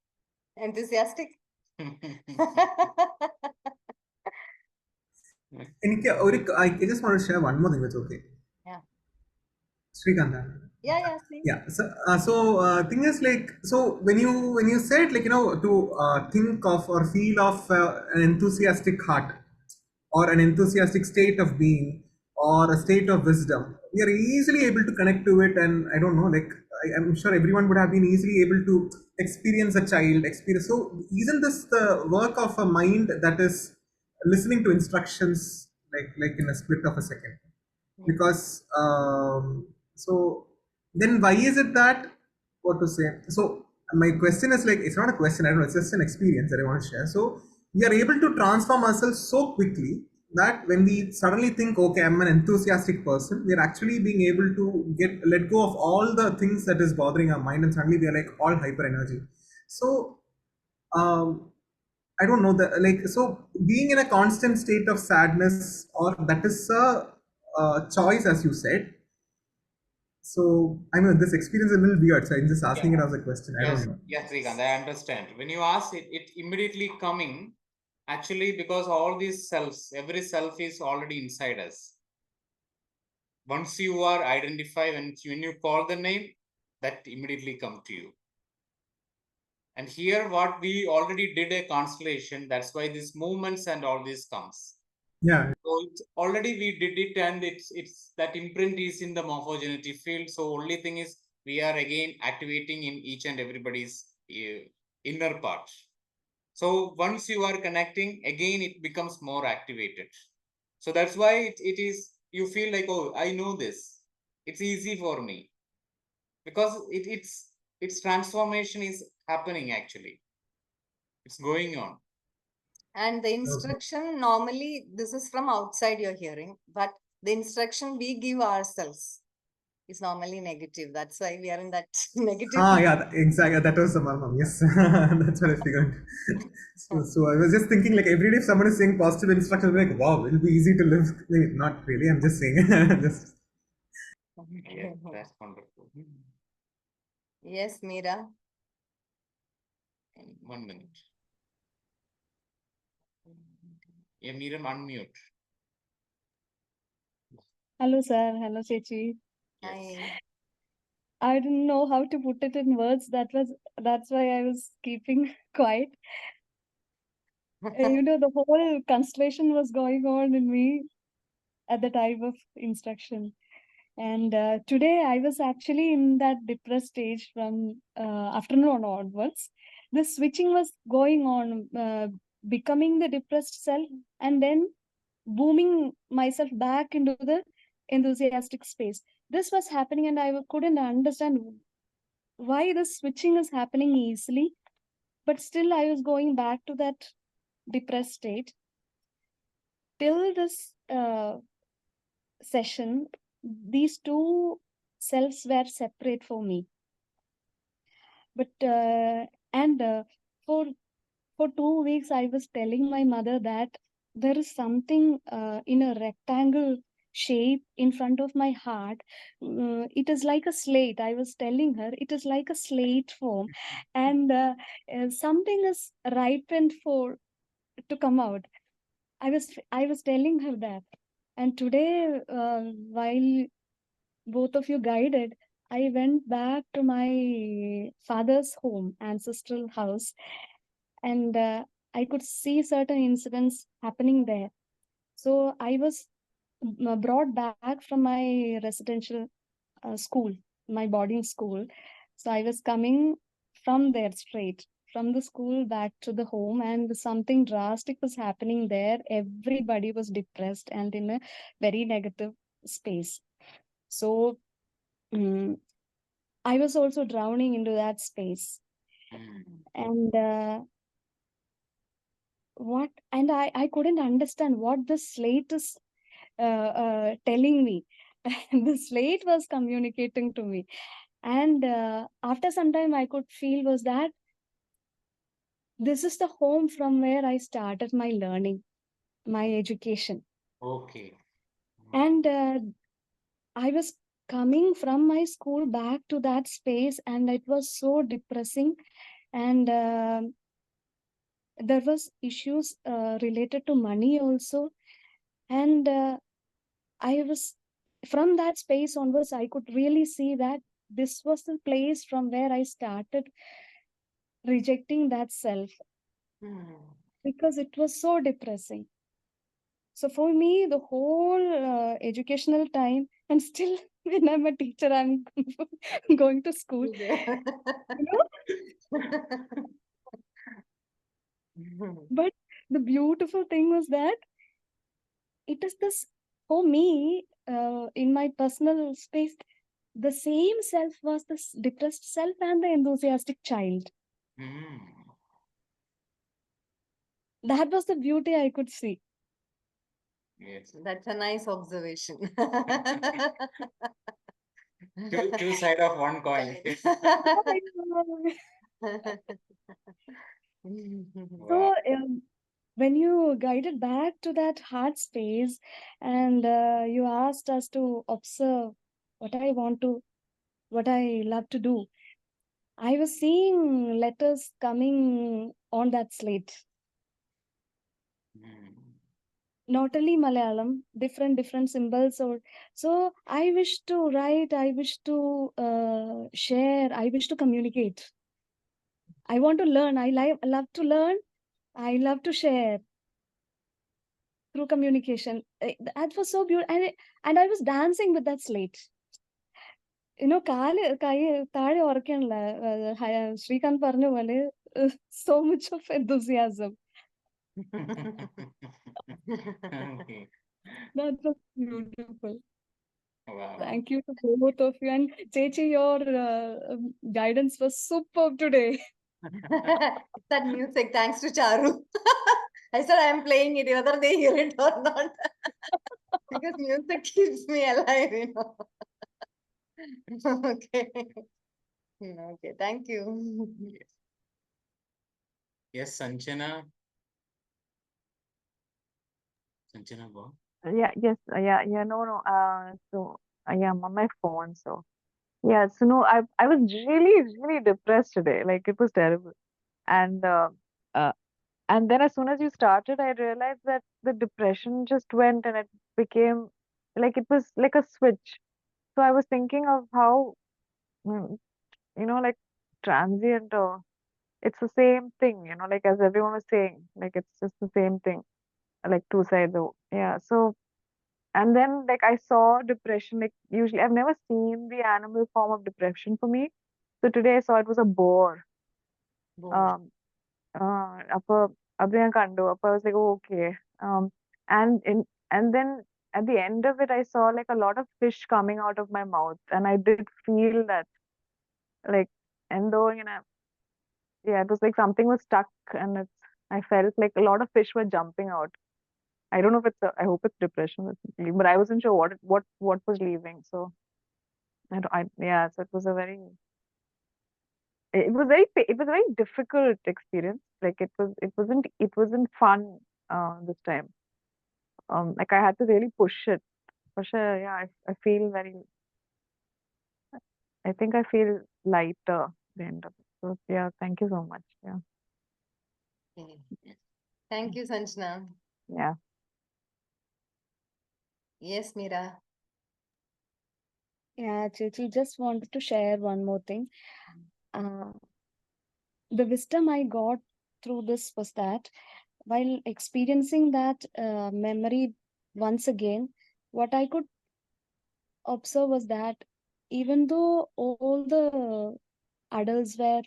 Enthusiastic? I just want to share one more thing, that's okay. Yeah. Srikanta. Yeah, see. Yeah. So thing is like, so when you said like, to think of or feel of an enthusiastic heart, or an enthusiastic state of being, or a state of wisdom, we are easily able to connect to it. And I don't know, like I'm sure everyone would have been easily able to experience a child experience. So isn't this the work of a mind that is listening to instructions like in a split of a second? Because so then why is it that, what to say, so my question is like, it's not a question, I don't know, it's just an experience that I want to share. So we are able to transform ourselves so quickly that when we suddenly think, okay, I'm an enthusiastic person, we are actually being able to let go of all the things that is bothering our mind, and suddenly we are like all hyper energy. So um, I don't know that, like, so being in a constant state of sadness, or that is a choice, as you said. So I know this experience is a little weird, so I'm just asking Yeah. it as a question. I don't know. Yes, Srikanth, I understand. When you ask it, it immediately coming actually because all these cells, every self is already inside us. Once you are identified, when you call the name, that immediately come to you. And here what we already did a constellation, that's why these movements and all this comes. Yeah. So it's already we did it, and it's that imprint is in the morphogenetic field. So only thing is we are again activating in each and everybody's inner part. So once you are connecting, again it becomes more activated. So that's why it is, you feel like, oh, I know this. It's easy for me. Because its transformation is happening actually. It's going on. And the instruction, normally, this is from outside you're hearing, but the instruction we give ourselves is normally negative. That's why we are in that negative. Yeah, exactly. That was the marmam. Yes, that's what I figured. So I was just thinking, like, every day if someone is saying positive instructions, I'm like, wow, it'll be easy to live. Like, not really. I'm just saying. Just Yeah, that's wonderful. Yes, Meera. 1 minute. Yeah, Miriam, unmute. Hello, sir. Hello, Chechi. Yes. Hi. I didn't know how to put it in words. That's why I was keeping quiet. The whole constellation was going on in me at the time of instruction. And today I was actually in that depressed stage from afternoon onwards. The switching was going on, becoming the depressed self, and then booming myself back into the enthusiastic space. This was happening, and I couldn't understand why this switching is happening easily, but still I was going back to that depressed state. Till this session, these two selves were separate for me. But and for 2 weeks, I was telling my mother that there is something in a rectangle shape in front of my heart. It is like a slate. I was telling her it is like a slate form, and something is ripened for to come out. I was telling her that, and today, while both of you guided, I went back to my father's home, ancestral house, and I could see certain incidents happening there. So I was brought back from my residential school, my boarding school. So I was coming from there straight from the school back to the home, and something drastic was happening there. Everybody was depressed and in a very negative space. So I was also drowning into that space. And I couldn't understand what the slate is telling me. The slate was communicating to me. And after some time, I could feel was that this is the home from where I started my learning, my education. Okay. And I was coming from my school back to that space, and it was so depressing. And there was issues related to money also. And I was from that space onwards, I could really see that this was the place from where I started rejecting that self, because it was so depressing. So for me, the whole educational time, and still when I'm a teacher, I'm going to school. But the beautiful thing was that it is this, for me, in my personal space, the same self was the depressed self and the enthusiastic child. That was the beauty I could see. Yes. That's a nice observation. Two side of one coin. So when you guided back to that heart space, and you asked us to observe what what I love to do, I was seeing letters coming on that slate. Not only Malayalam, different symbols. Or so I wish to write, I wish to share, I wish to communicate. I want to learn. I love to learn. I love to share through communication. That was so beautiful, and I was dancing with that slate. താഴെ ഉറക്കണില്ല. ശ്രീകാന്ത് പറഞ്ഞ പോലെ so much of enthusiasm. Okay. That was beautiful. Wow. Thank you to both of you. And Chechi, your guidance was superb today. That music, thanks to Charu. I said I am playing it whether they hear it or not. Because music keeps me alive, you know. Okay. Okay, thank you. Yes, Sanchana. Sanchana, go. Yes, no. So yeah, I'm on my phone. So yeah, so no, I was really depressed today. Like it was terrible. And uh, and then as soon as you started, I realized that the depression just went and it became like it was like a switch. So I was thinking of how, mm, like transient or it's the same thing, like as everyone was saying, like it's just the same thing, like two sides. Yeah. So and then like I saw depression, like usually I've never seen the animal form of depression for me. So today I saw it was a boar. Both. അപ്പൊ അത് ഞാൻ കണ്ടു. അപ്പൊ I was like, oh, okay. And in and then at the end of it, I saw like a lot of fish coming out of my mouth, and I did feel that, like, and though, you know, yeah, it was like something was stuck, and I felt like a lot of fish were jumping out. I don't know if I hope it's depression, basically, but I wasn't sure what was leaving. So yeah, so it was it was a very difficult experience. Like it wasn't fun this time. Like I had to really push it. Yeah, I feel I think I feel lighter at the end of it. So yeah, thank you so much. Yeah. Okay. Thank you, Sanjana. Yeah. Yes, Mira. Yeah, Chichi, just wanted to share one more thing. The wisdom I got through this was that while experiencing that memory once again, what I could observe was that even though all the adults were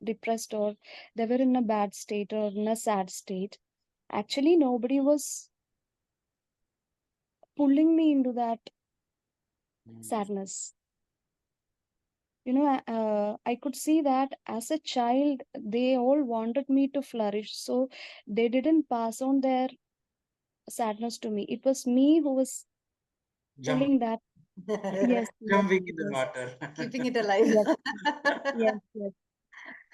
depressed or they were in a bad state or in a sad state, actually nobody was pulling me into that sadness. You know, I could see that as a child, they all wanted me to flourish. So they didn't pass on their sadness to me. It was me who was pulling that. Yes, yes, Jumping in the yes, water. Keeping it alive. yes, yes, yes.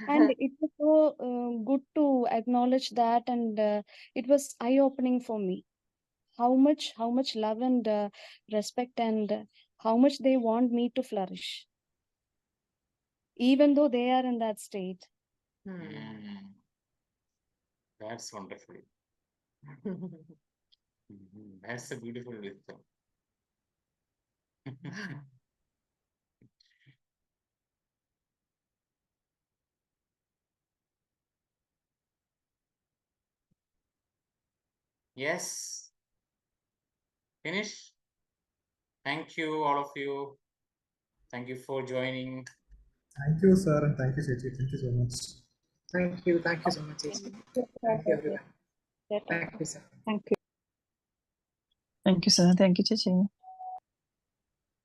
And it was so good to acknowledge that, and it was eye-opening for me. How much love and respect and how much they want me to flourish, even though they are in that state. That's wonderful. That's a beautiful wisdom. Yes. Finish. Thank you, all of you. Thank you for joining. Thank you, sir, and thank you, Chechi. Thank you so much. Thank you so much, Chechi. Thank you, everyone. Thank you, sir. Thank you. Thank you, sir. Thank you, Chachi.